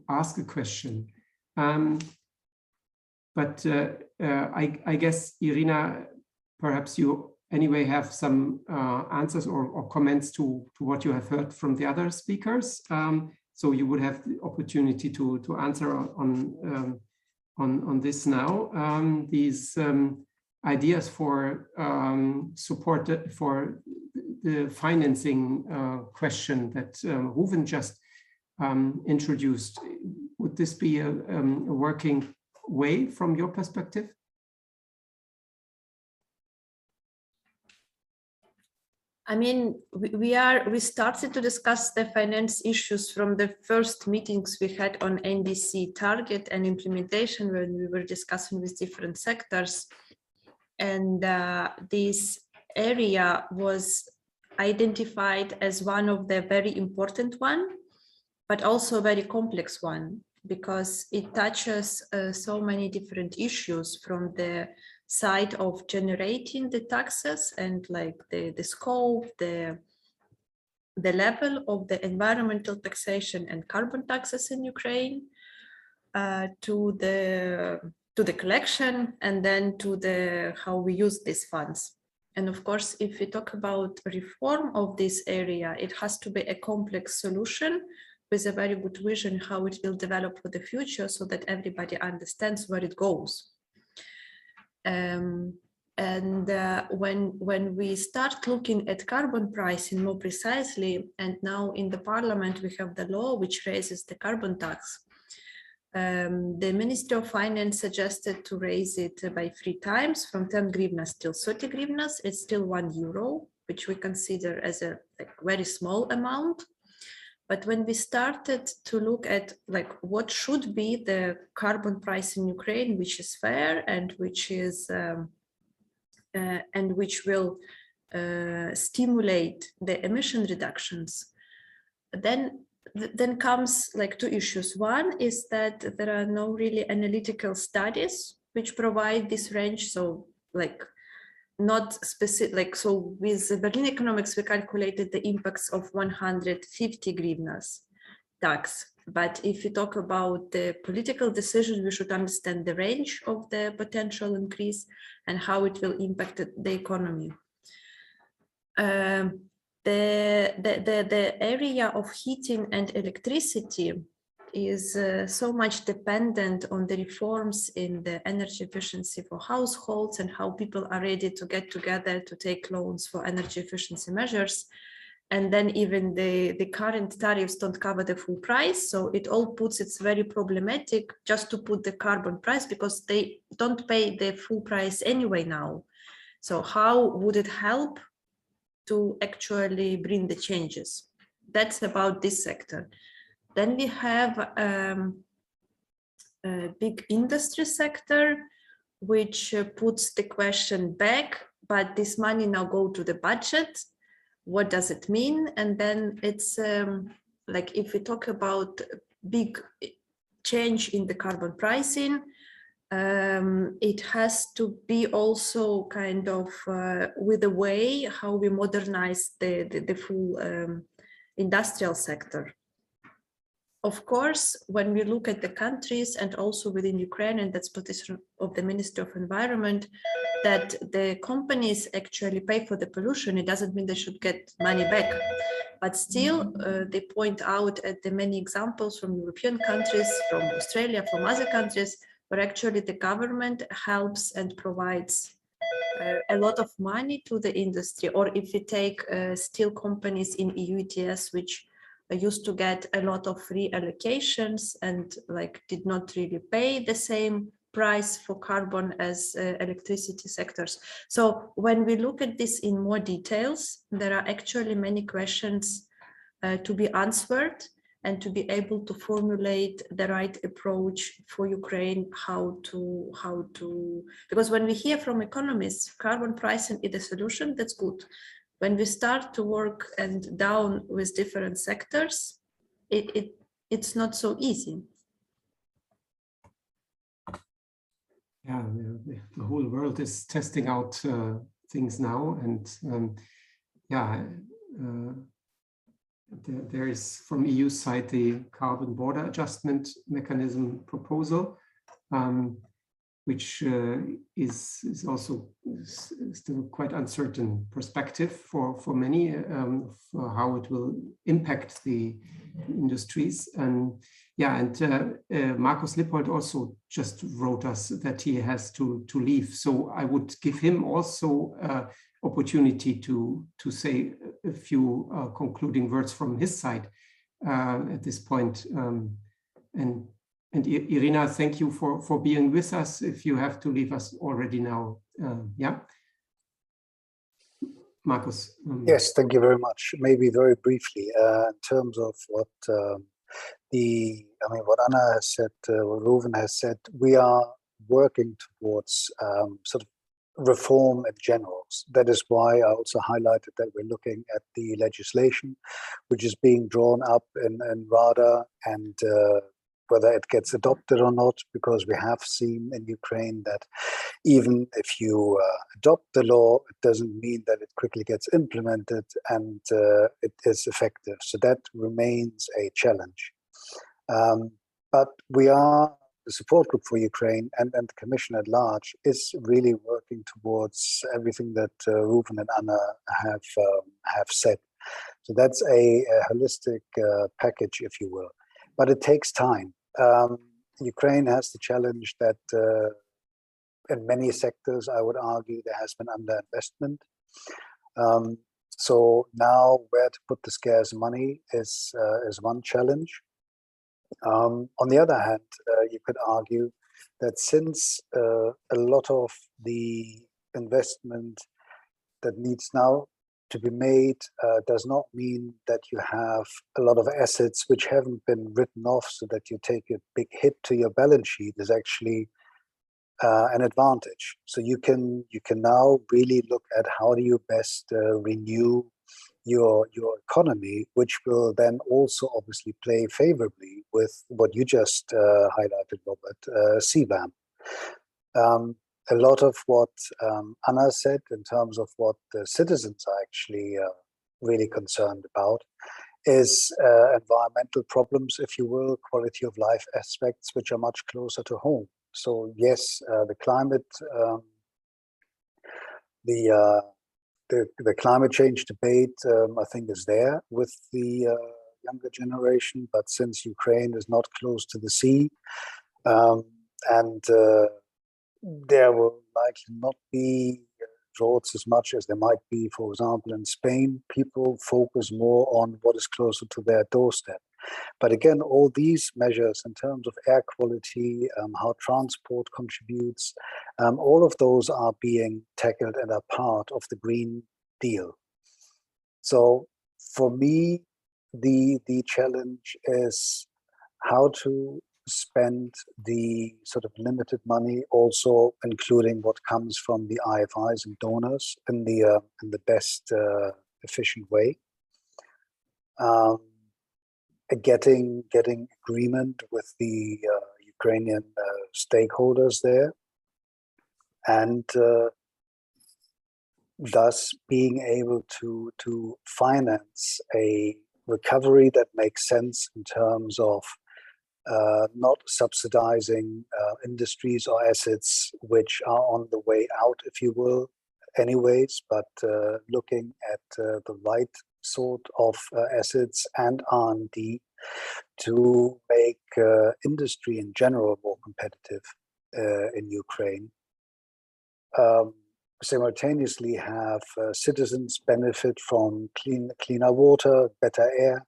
ask a question. But I guess, Irina, perhaps you anyway have some answers or comments to what you have heard from the other speakers. So you would have the opportunity to answer on this now. These ideas for support for the financing question that Ruven just introduced, would this be a working way from your perspective? I mean, we started to discuss the finance issues from the first meetings we had on NDC target and implementation when we were discussing with different sectors. And this area was identified as one of the very important one, but also a very complex one, because it touches so many different issues from the side of generating the taxes and like the scope, the level of the environmental taxation and carbon taxes in Ukraine, to the collection, and then to the how we use these funds. And of course, if we talk about reform of this area, it has to be a complex solution with a very good vision how it will develop for the future, so that everybody understands where it goes. When we start looking at carbon pricing more precisely, and now in the parliament we have the law which raises the carbon tax, the Ministry of Finance suggested to raise it by 3 times, from 10 hryvnias till 30 hryvnias. It's still €1, which we consider as a very small amount. But when we started to look at like what should be the carbon price in Ukraine, which is fair and which is and which will stimulate the emission reductions, then comes like 2 issues. One is that there are no really analytical studies which provide this range. So like not specific, like, so with Berlin Economics, we calculated the impacts of 150 hryvnias tax, But if we talk about the political decision, we should understand the range of the potential increase and how it will impact the economy. The area of heating and electricity is so much dependent on the reforms in the energy efficiency for households and how people are ready to get together to take loans for energy efficiency measures. And then even the current tariffs don't cover the full price. So it all puts, it's very problematic just to put the carbon price because they don't pay the full price anyway now. So how would it help to actually bring the changes? That's about this sector. Then we have a big industry sector, which puts the question back, but this money now go to the budget. What does it mean? And then it's like if we talk about big change in the carbon pricing, it has to be also kind of with the way how we modernize the full industrial sector. Of course, when we look at the countries and also within Ukraine, and that's position of the Ministry of Environment, that the companies actually pay for the pollution, it doesn't mean they should get money back. But still, they point out at the many examples from European countries, from Australia, from other countries, where actually the government helps and provides a lot of money to the industry. Or if we take steel companies in EU ETS, which used to get a lot of free allocations and like did not really pay the same price for carbon as electricity sectors. So when we look at this in more details, there are actually many questions to be answered and to be able to formulate the right approach for Ukraine, how to, because when we hear from economists, carbon pricing is a solution, that's good. When we start to work and down with different sectors, it's not so easy. Yeah, the whole world is testing out things now, and there is from EU side the carbon border adjustment mechanism proposal, which is also still quite uncertain perspective for many for how it will impact the industries. And Markus Lippold also just wrote us that he has to leave. So I would give him also opportunity to say a few concluding words from his side at this point. And Irina, thank you for being with us. If you have to leave us already now, yeah. Markus. Yes, thank you very much. Maybe very briefly, in terms of what what Anna has said, what Ruven has said, we are working towards sort of reform in general. That is why I also highlighted that we're looking at the legislation, which is being drawn up in RADA, and whether it gets adopted or not, because we have seen in Ukraine that even if you adopt the law, it doesn't mean that it quickly gets implemented and it is effective. So that remains a challenge. But we are, the support group for Ukraine and the Commission at large is really working towards everything that Ruven and Anna have said. So that's a holistic package, if you will. But it takes time. Ukraine has the challenge that in many sectors, I would argue, there has been underinvestment. So now where to put the scarce money is one challenge. On the other hand, you could argue that since a lot of the investment that needs now to be made does not mean that you have a lot of assets which haven't been written off so that you take a big hit to your balance sheet is actually an advantage. So you can now really look at how do you best renew your economy, which will then also obviously play favorably with what you just highlighted, Robert, CBAM. A lot of what Anna said in terms of what the citizens are actually really concerned about is environmental problems, if you will, quality of life aspects, which are much closer to home. So yes, the climate, the climate change debate, I think, is there with the younger generation. But since Ukraine is not close to the sea, and there will likely not be droughts as much as there might be, for example, in Spain, people focus more on what is closer to their doorstep. But again, all these measures in terms of air quality, how transport contributes, all of those are being tackled and are part of the Green Deal. So for me, the challenge is how to spend the sort of limited money, also including what comes from the IFIs and donors, in the best efficient way. Getting agreement with the Ukrainian stakeholders there, and thus being able to finance a recovery that makes sense in terms of not subsidizing industries or assets which are on the way out, if you will, anyways, but looking at the right sort of assets and R&D to make industry in general more competitive in Ukraine. Simultaneously have citizens benefit from cleaner water, better air,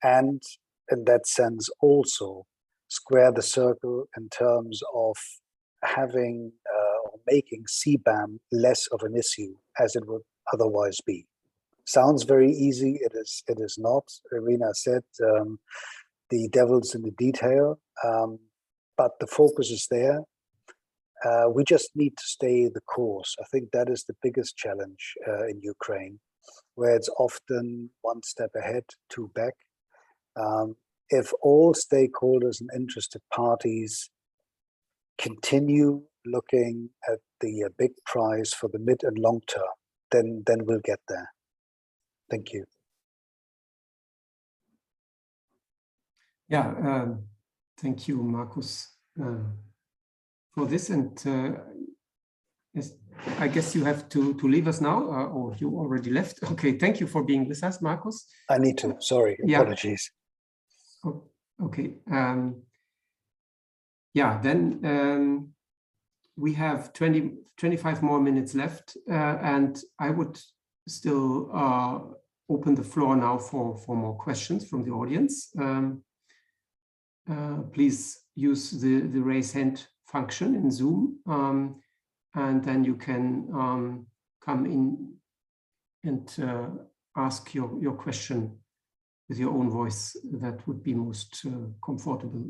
and in that sense also square the circle in terms of having or making CBAM less of an issue as it would otherwise be. Sounds very easy. It is not. Irina said the devil's in the detail, but the focus is there. We just need to stay the course. I think that is the biggest challenge in Ukraine, where it's often one step ahead, two back. If all stakeholders and interested parties continue looking at the big prize for the mid and long term, then we'll get there. Thank you. Yeah, thank you, Markus, for this. And yes, I guess you have to leave us now, or you already left. Okay, thank you for being with us, Markus. I need to, sorry, apologies. Yeah. Oh, okay. Yeah, then we have 25 more minutes left, and I would still open the floor now for more questions from the audience. Please use the raise hand function in Zoom, and then you can come in and ask your question with your own voice. That would be most comfortable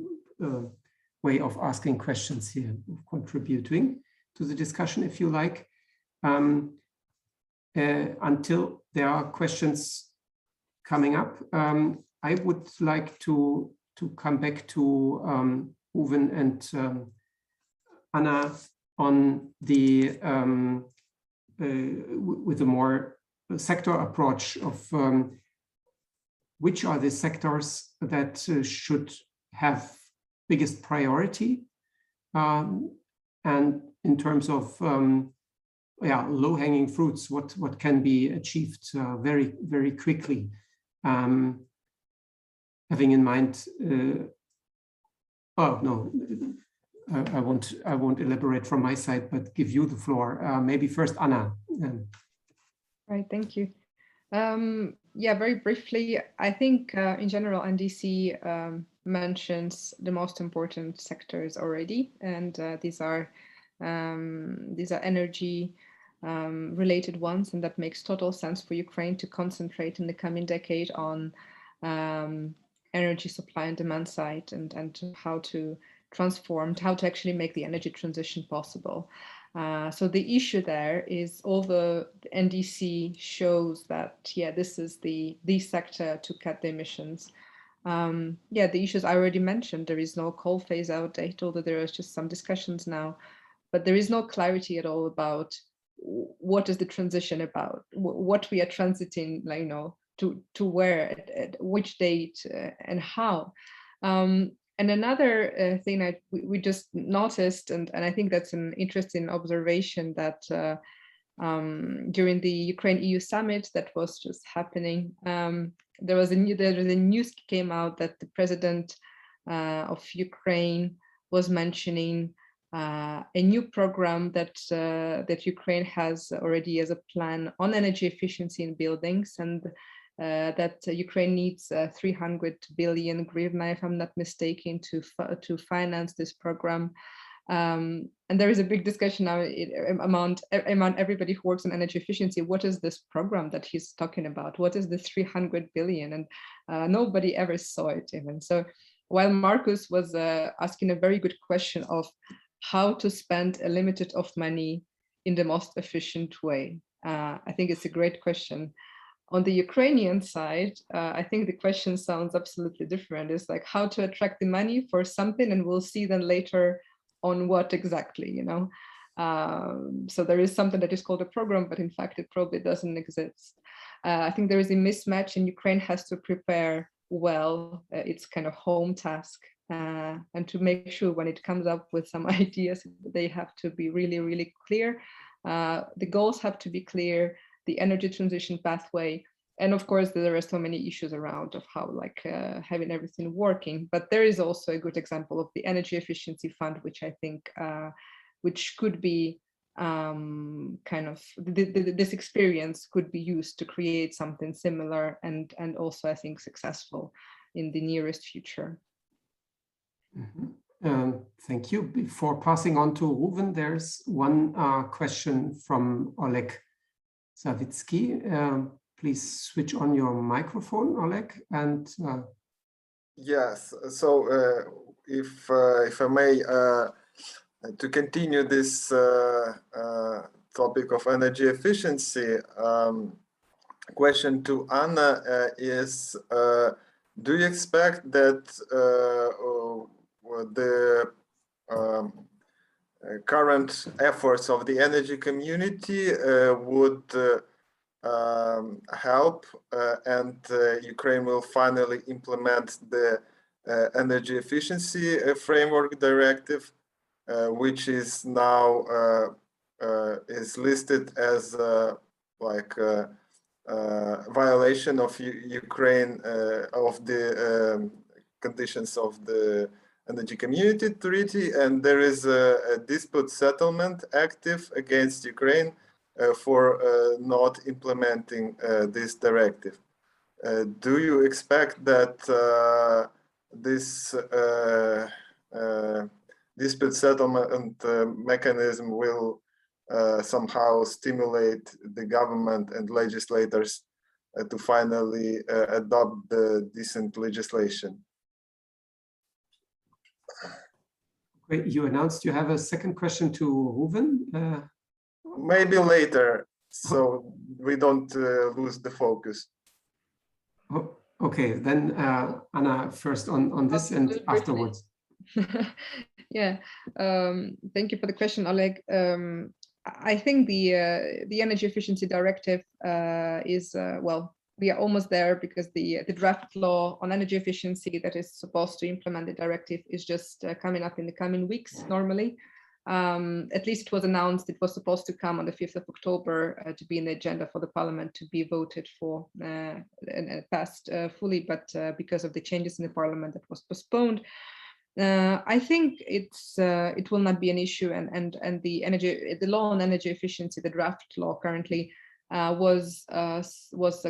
way of asking questions here, of contributing to the discussion, if you like. Until there are questions coming up, I would like to come back to Uwe and Anna on the with a more sector approach of which are the sectors that should have biggest priority, and in terms of low-hanging fruits, what can be achieved very, very quickly, having in mind. Oh no, I won't elaborate from my side, but give you the floor. Maybe first, Anna. Right, thank you. Yeah, very briefly, I think in general, NDC mentions the most important sectors already, and these are energy related ones, and that makes total sense for Ukraine to concentrate in the coming decade on energy supply and demand side, and how to transform, how to actually make the energy transition possible. So the issue there is, although the NDC shows that, this is the sector to cut the emissions. The issues I already mentioned, there is no coal phase out date, although there is just some discussions now, but there is no clarity at all about what is the transition about, what we are transiting, to where, at which date, and how. And another thing that we just noticed, and I think that's an interesting observation, that during the Ukraine-EU summit that was just happening, there was a news came out that the president of Ukraine was mentioning a new program that that Ukraine has already as a plan on energy efficiency in buildings, and that Ukraine needs 300 billion hryvnia, if I'm not mistaken, to finance this program. And there is a big discussion now among everybody who works on energy efficiency. What is this program that he's talking about? What is the 300 billion? And nobody ever saw it even. So while Marcus was asking a very good question of how to spend a limited of money in the most efficient way, I think it's a great question. On the Ukrainian side, I think the question sounds absolutely different. It's like how to attract the money for something, and we'll see then later on what exactly, you know. So there is something that is called a program, but in fact, it probably doesn't exist. I think there is a mismatch, and Ukraine has to prepare well its kind of home task, and to make sure when it comes up with some ideas, they have to be really, really clear. The goals have to be clear, the energy transition pathway, and of course there are so many issues around of how like having everything working. But there is also a good example of the energy efficiency fund, which I think which could be kind of this experience could be used to create something similar, and also I think successful in the nearest future. Mm-hmm. Thank you. Before passing on to Ruven, there's one question from Oleg Savitsky. Please switch on your microphone, Oleg. And yes, so if I may, to continue this topic of energy efficiency, question to Anna is: do you expect that the current efforts of the energy community would help, and Ukraine will finally implement the energy efficiency framework directive, which is now is listed as like violation of Ukraine of the conditions of the Energy Community Treaty, and there is a dispute settlement active against Ukraine for not implementing this directive. Do you expect that this dispute settlement mechanism will somehow stimulate the government and legislators to finally adopt the decent legislation? Great. You announced you have a second question to Ruven. Maybe later, so we don't lose the focus. Oh, okay, then Anna first on this, and afterwards. Yeah, thank you for the question, Oleg. I think the energy efficiency directive is well, we are almost there, because the draft law on energy efficiency that is supposed to implement the directive is just coming up in the coming weeks normally. At least it was announced it was supposed to come on the 5th of October to be in the agenda for the parliament to be voted for and passed fully, but because of the changes in the parliament, that was postponed. I think it will not be an issue, and the law on energy efficiency, the draft law currently was a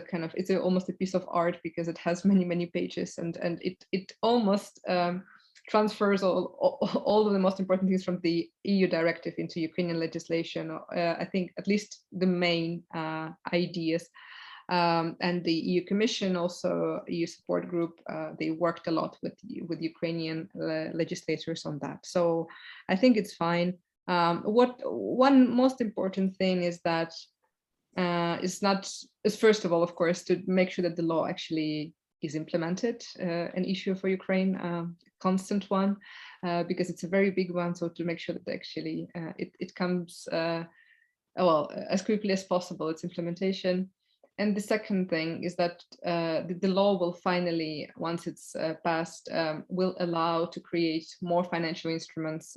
kind of, it's almost a piece of art, because it has many pages, and it almost transfers all of the most important things from the EU directive into Ukrainian legislation. I think at least the main ideas. And the EU Commission, also EU support group, they worked a lot with Ukrainian legislators on that. So I think it's fine. One most important thing is that is first of all, of course, to make sure that the law actually is implemented, an issue for Ukraine, constant one, because it's a very big one. So to make sure that actually it comes well as quickly as possible, its implementation. And the second thing is that the law will finally, once it's passed, will allow to create more financial instruments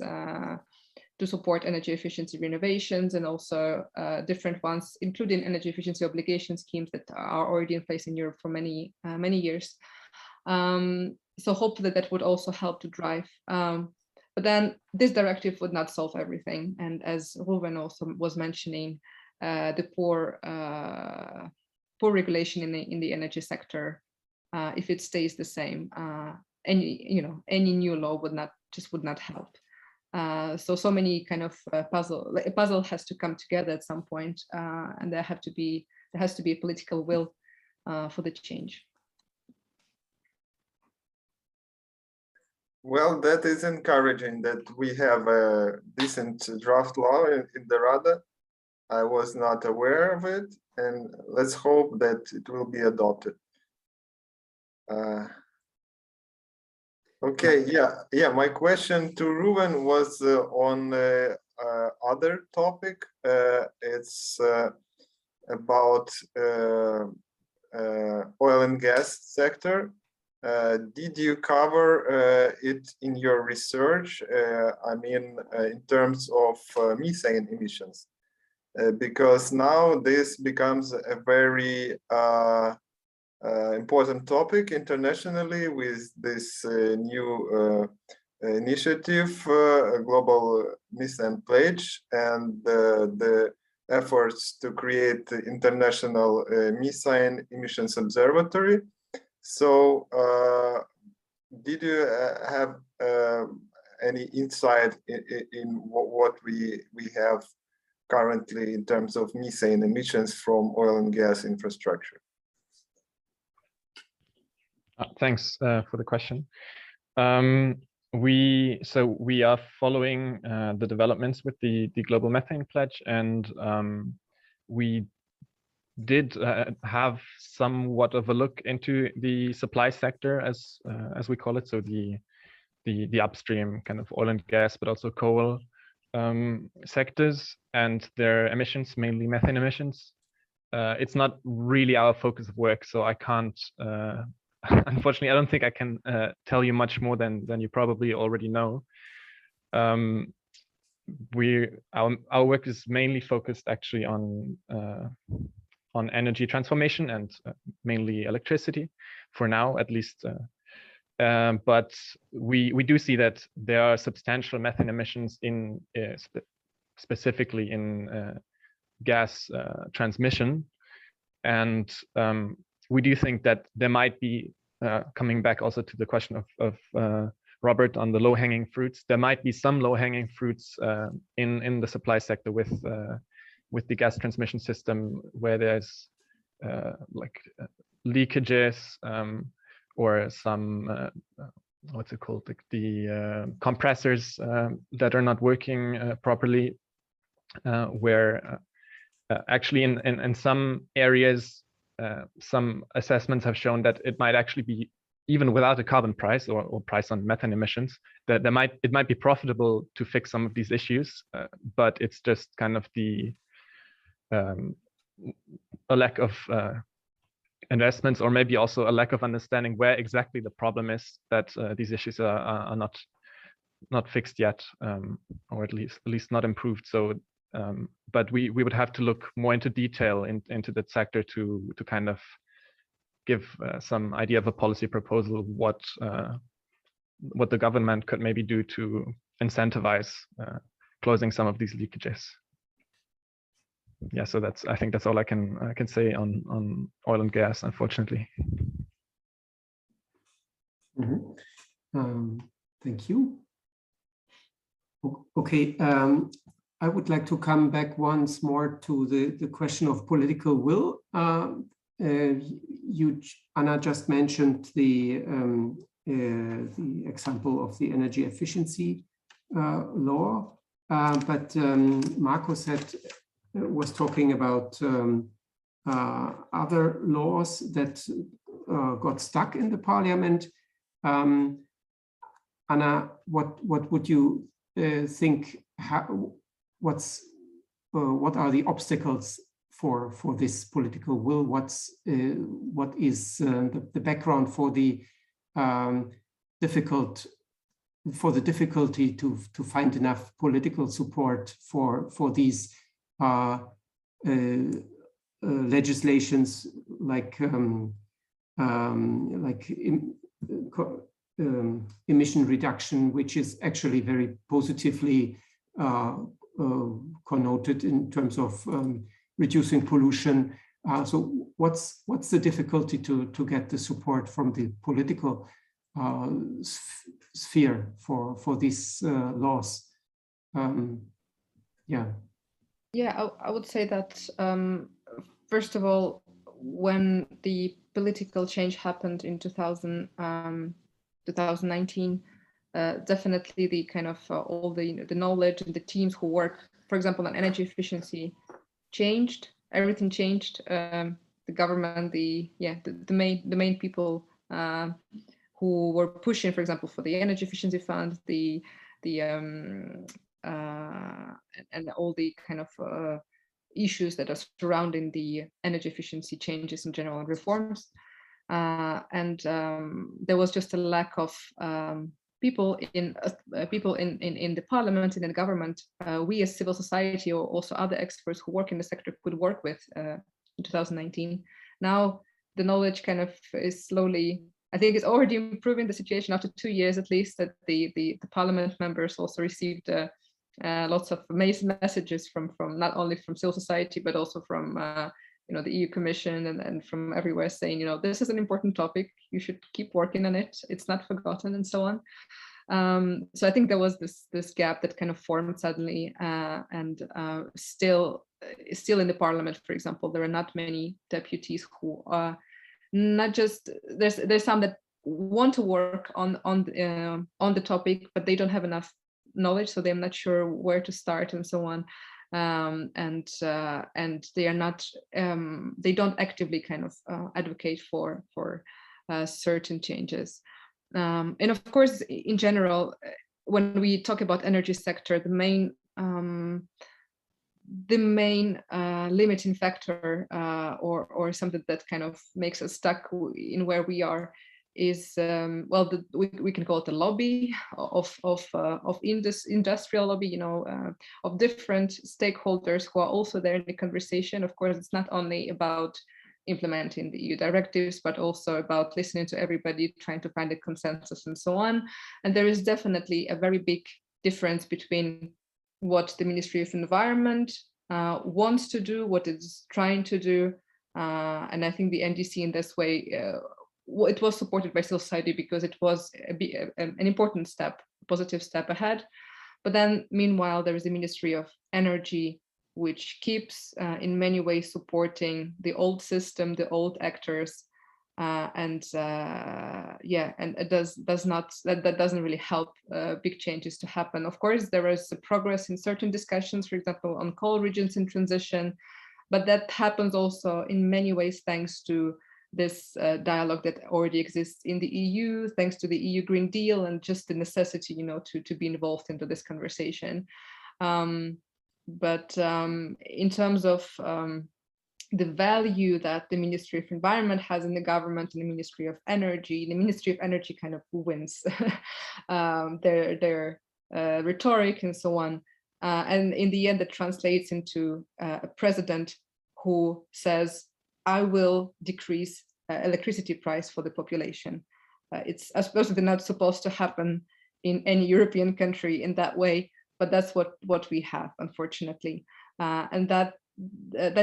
to support energy efficiency renovations, and also different ones, including energy efficiency obligation schemes that are already in place in Europe for many years. So hopefully that would also help to drive. But then this directive would not solve everything. And as Ruben also was mentioning, the poor regulation in the energy sector, if it stays the same, any new law would not help. So many kind of a puzzle has to come together at some point, and there has to be a political will for the change. Well, that is encouraging that we have a decent draft law in the Rada. I was not aware of it, and let's hope that it will be adopted. Okay, yeah. My question to Ruben was on other topic. It's about oil and gas sector. Did you cover it in your research? I mean, in terms of methane emissions, because now this becomes a very important topic internationally with this new initiative, Global Methane Pledge, and the efforts to create the International Methane Emissions Observatory. So did you have any insight in what we have currently in terms of methane emissions from oil and gas infrastructure? Thanks for the question. We are following the developments with the Global Methane Pledge, and we did have somewhat of a look into the supply sector, as we call it, so the upstream kind of oil and gas, but also coal sectors and their emissions, mainly methane emissions. It's not really our focus of work, so I can't. Unfortunately, I don't think I can tell you much more than you probably already know. Our work is mainly focused actually on energy transformation and mainly electricity for now, at least. But we do see that there are substantial methane emissions in specifically in gas transmission, and we do think that there might be, coming back also to the question of Robert on the low-hanging fruits, there might be some low-hanging fruits in the supply sector with the gas transmission system, where there's like leakages or some what's it called, like the compressors that are not working properly, where actually in some areas some assessments have shown that it might actually be, even without a carbon price or price on methane emissions, that it might be profitable to fix some of these issues, but it's just kind of a lack of investments, or maybe also a lack of understanding where exactly the problem is that these issues are not fixed yet, or at least not improved. So but we would have to look more into detail into that sector to kind of give some idea of a policy proposal, what the government could maybe do to incentivize closing some of these leakages. Yeah, so I think that's all I can say on oil and gas, unfortunately. Mm-hmm. Thank you. Okay, I would like to come back once more to the question of political will. Anna just mentioned the example of the energy efficiency law, but Markus was talking about other laws that got stuck in the parliament. Anna, what would you think? What are the obstacles for this political will? What is the background for the difficulty to find enough political support for these legislations like emission reduction, which is actually very positively connoted in terms of reducing pollution. So what's the difficulty to get the support from the political sphere for these laws? Yeah. Yeah, I would say that first of all, when the political change happened in 2019, definitely the kind of all the knowledge and the teams who work, for example, on energy efficiency changed. Everything changed. The government, the main people who were pushing, for example, for the energy efficiency fund, and all the kind of issues that are surrounding the energy efficiency changes in general and reforms. And there was just a lack of people in the parliament and in the government. We as civil society or also other experts who work in the sector could work with in 2019. Now the knowledge kind of is slowly, I think it's already improving the situation after 2 years at least, that the parliament members also received lots of amazing messages from not only from civil society, but also from the EU Commission and from everywhere saying, this is an important topic, you should keep working on it, it's not forgotten, and so on. So I think there was this gap that kind of formed suddenly, and still in the parliament, for example, there are not many deputies who are not just, there's some that want to work on the topic, but they don't have enough knowledge, so they're not sure where to start and so on. And they are not, they don't actively kind of advocate for certain changes. And of course, in general, when we talk about energy sector, the main limiting factor or something that kind of makes us stuck in where we are is we can call it the lobby of industrial lobby, of different stakeholders who are also there in the conversation. Of course, it's not only about implementing the EU directives, but also about listening to everybody, trying to find a consensus and so on. And there is definitely a very big difference between what the Ministry of Environment wants to do, what it's trying to do. And I think the NDC in this way, it was supported by civil society because it was an important step, a positive step ahead. But then meanwhile, there is the Ministry of Energy, which keeps in many ways supporting the old system, the old actors, and it that doesn't really help big changes to happen. Of course, there is progress in certain discussions, for example, on coal regions in transition, but that happens also in many ways thanks to this dialogue that already exists in the EU, thanks to the EU Green Deal and just the necessity, to be involved into this conversation. But in terms of the value that the Ministry of Environment has in the government and the Ministry of Energy kind of wins their rhetoric and so on. And in the end, that translates into a president who says, I will decrease electricity price for the population. It's supposedly not supposed to happen in any European country in that way, but that's what we have, unfortunately. And that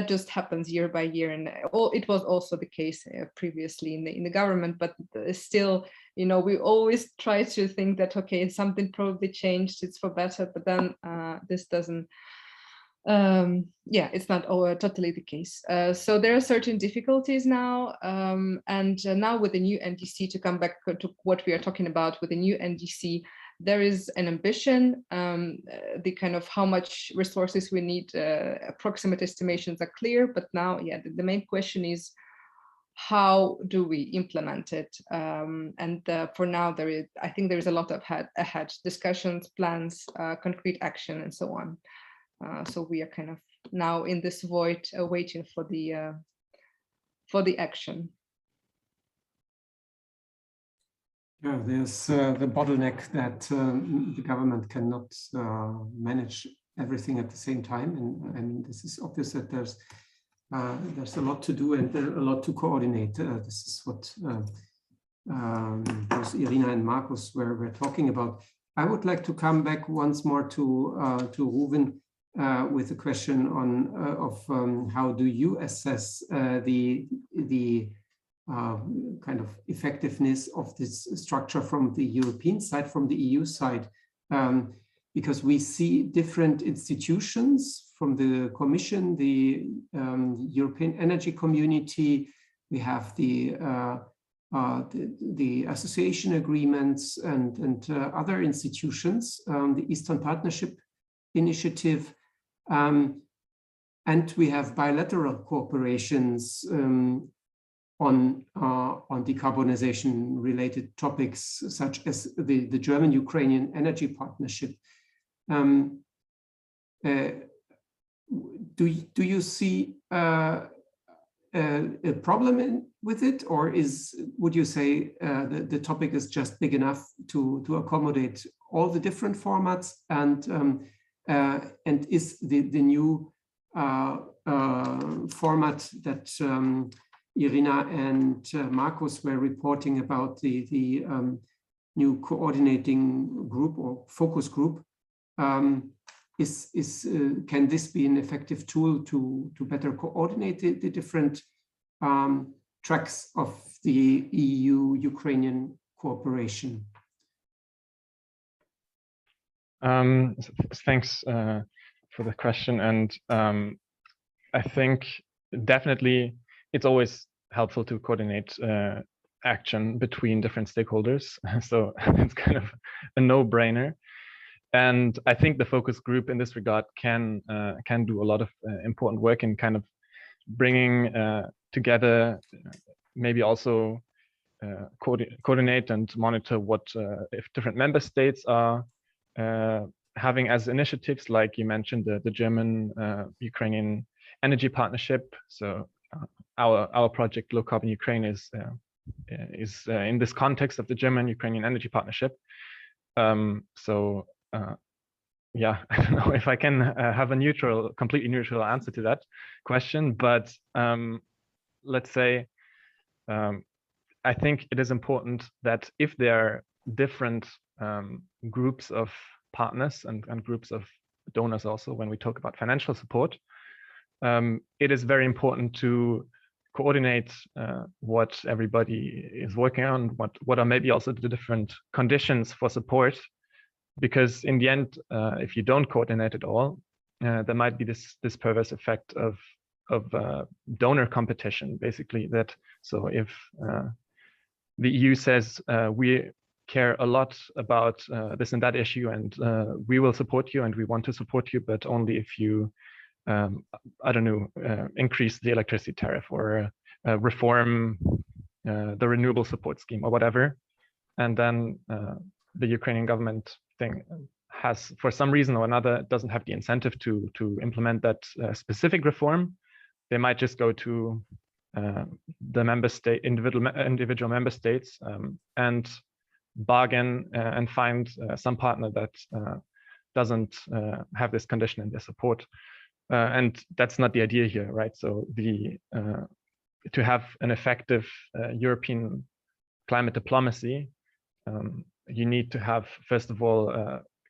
just happens year by year. And it was also the case previously in the government, but still, we always try to think that, okay, something probably changed, it's for better, but then this doesn't, it's not totally the case. So there are certain difficulties now, and now with the new NDC, to come back to what we are talking about with the new NDC, there is an ambition. The kind of how much resources we need, approximate estimations are clear, but now, the main question is, how do we implement it? And for now, I think there is a lot of ahead discussions, plans, concrete action, and so on. So we are kind of now in this void, waiting for the action. Yeah, there's the bottleneck that the government cannot manage everything at the same time, and I mean, this is obvious that there's a lot to do and a lot to coordinate. This is what both Irina and Markus were talking about. I would like to come back once more to Ruven with a question on of how do you assess the kind of effectiveness of this structure from the European side, from the EU side, because we see different institutions from the Commission, the European Energy Community, we have the association agreements and other institutions, the Eastern Partnership Initiative, and we have bilateral cooperations on decarbonization related topics such as the German-Ukrainian Energy Partnership. Do you see a problem with it, or would you say the topic is just big enough to accommodate all the different formats, and is the new format that Irina and Markus were reporting about, the new coordinating group or focus group, can this be an effective tool to better coordinate the different tracks of the EU-Ukrainian cooperation? Thanks for the question, and I think definitely it's always helpful to coordinate action between different stakeholders. So it's kind of a no-brainer. And I think the focus group in this regard can do a lot of important work in kind of bringing together, maybe also coordinate and monitor what if different member states are having as initiatives, like you mentioned, the German Ukrainian Energy Partnership. So our project Low Carbon Ukraine is in this context of the German Ukrainian Energy Partnership. Yeah, I don't know if I can have a completely neutral answer to that question, but let's say I think it is important that if there are different groups of partners and groups of donors also, when we talk about financial support, it is very important to coordinate what everybody is working on, what are maybe also the different conditions for support, because in the end, if you don't coordinate it all, there might be this perverse effect of donor competition, basically. That so if the EU says we care a lot about this and that issue, and we will support you and we want to support you, but only if you I don't know, increase the electricity tariff or reform the renewable support scheme or whatever. And then the Ukrainian government has, for some reason or another, doesn't have the incentive to implement that specific reform. They might just go to the member state, individual member states, and bargain and find some partner that doesn't have this condition in their support. And that's not the idea here, right? So to have an effective European climate diplomacy, you need to have, first of all,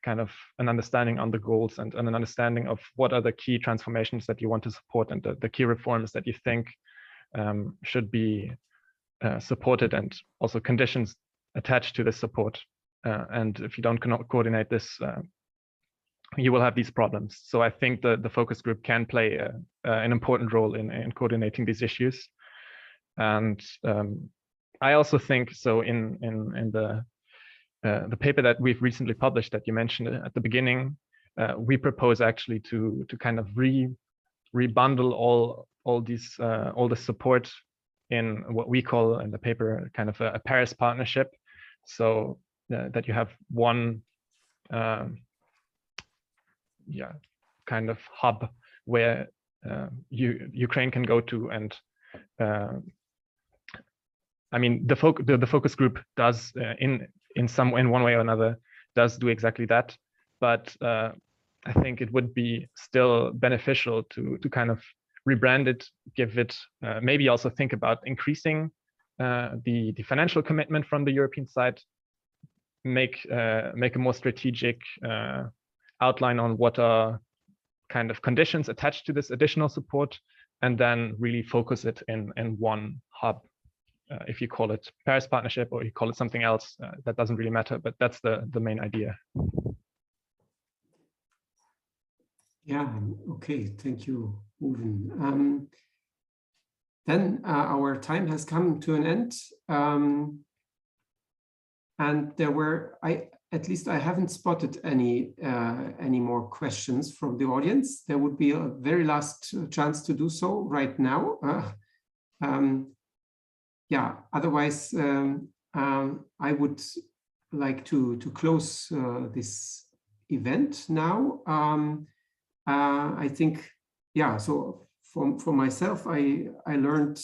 kind of an understanding on the goals and an understanding of what are the key transformations that you want to support and the key reforms that you think should be supported, and also conditions attached to this support. And if you don't coordinate this, you will have these problems. So I think the focus group can play an important role in coordinating these issues. And I also think so in the paper that we've recently published that you mentioned at the beginning, we propose actually to kind of rebundle all the support in what we call in the paper kind of a Paris partnership, so that you have one kind of hub where Ukraine can go to. And I mean, the focus group does in one way or another does do exactly that. But I think it would be still beneficial to kind of rebrand it, give it, maybe also think about increasing the financial commitment from the European side, make a more strategic outline on what are kind of conditions attached to this additional support, and then really focus it in one hub. If you call it Paris Partnership or you call it something else, that doesn't really matter, but that's the main idea. Yeah, okay, thank you, Uwe. Then our time has come to an end. And there were, at least I haven't spotted any more questions from the audience. There would be a very last chance to do so right now. Yeah, otherwise I would like to close this event now. I think, yeah, so for myself, I learned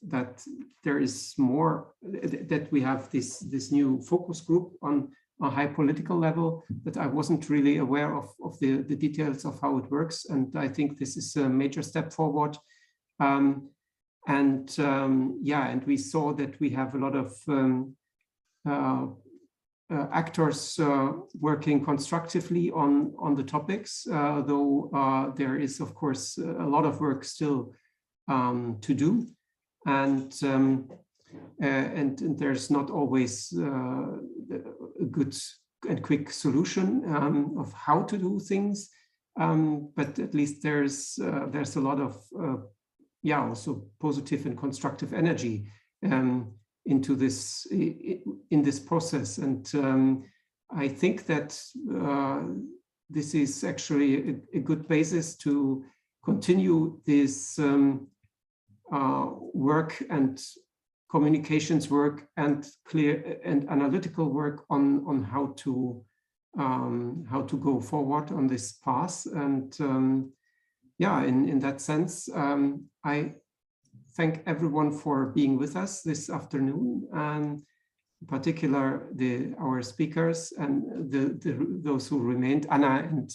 that there is more, that we have this new focus group on a high political level, that I wasn't really aware of the details of how it works. And I think this is a major step forward. Yeah, and we saw that we have a lot of actors working constructively on the topics, though there is, of course, a lot of work still to do. And there's not always a good and quick solution of how to do things, but at least there's a lot of yeah, also positive and constructive energy into this in this process. And I think that this is actually a good basis to continue this work and communications work and clear and analytical work on how to go forward on this path. And yeah, in that sense, I thank everyone for being with us this afternoon, and in particular our speakers and those who remained. Anna and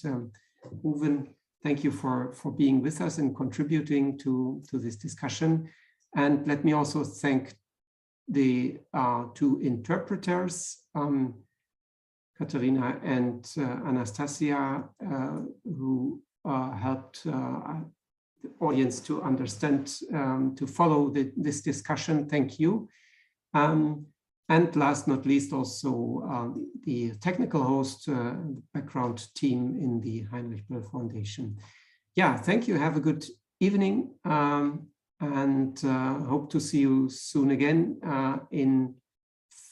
Uwe, thank you for being with us and contributing to this discussion. And let me also thank the two interpreters, Katerina and Anastasia, who helped the audience to understand, to follow this discussion. Thank you. And last not least, also the technical host, background team in the Heinrich Böll Foundation. Yeah, thank you. Have a good evening, and hope to see you soon again in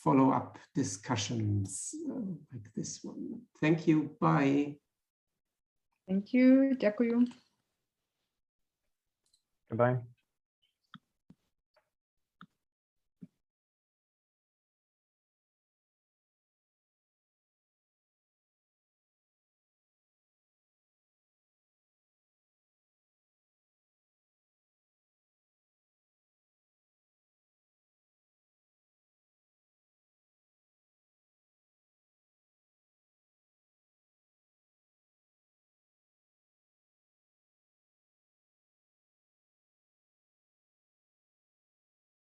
follow-up discussions like this one. Thank you. Bye. Thank you. Дякую. Goodbye.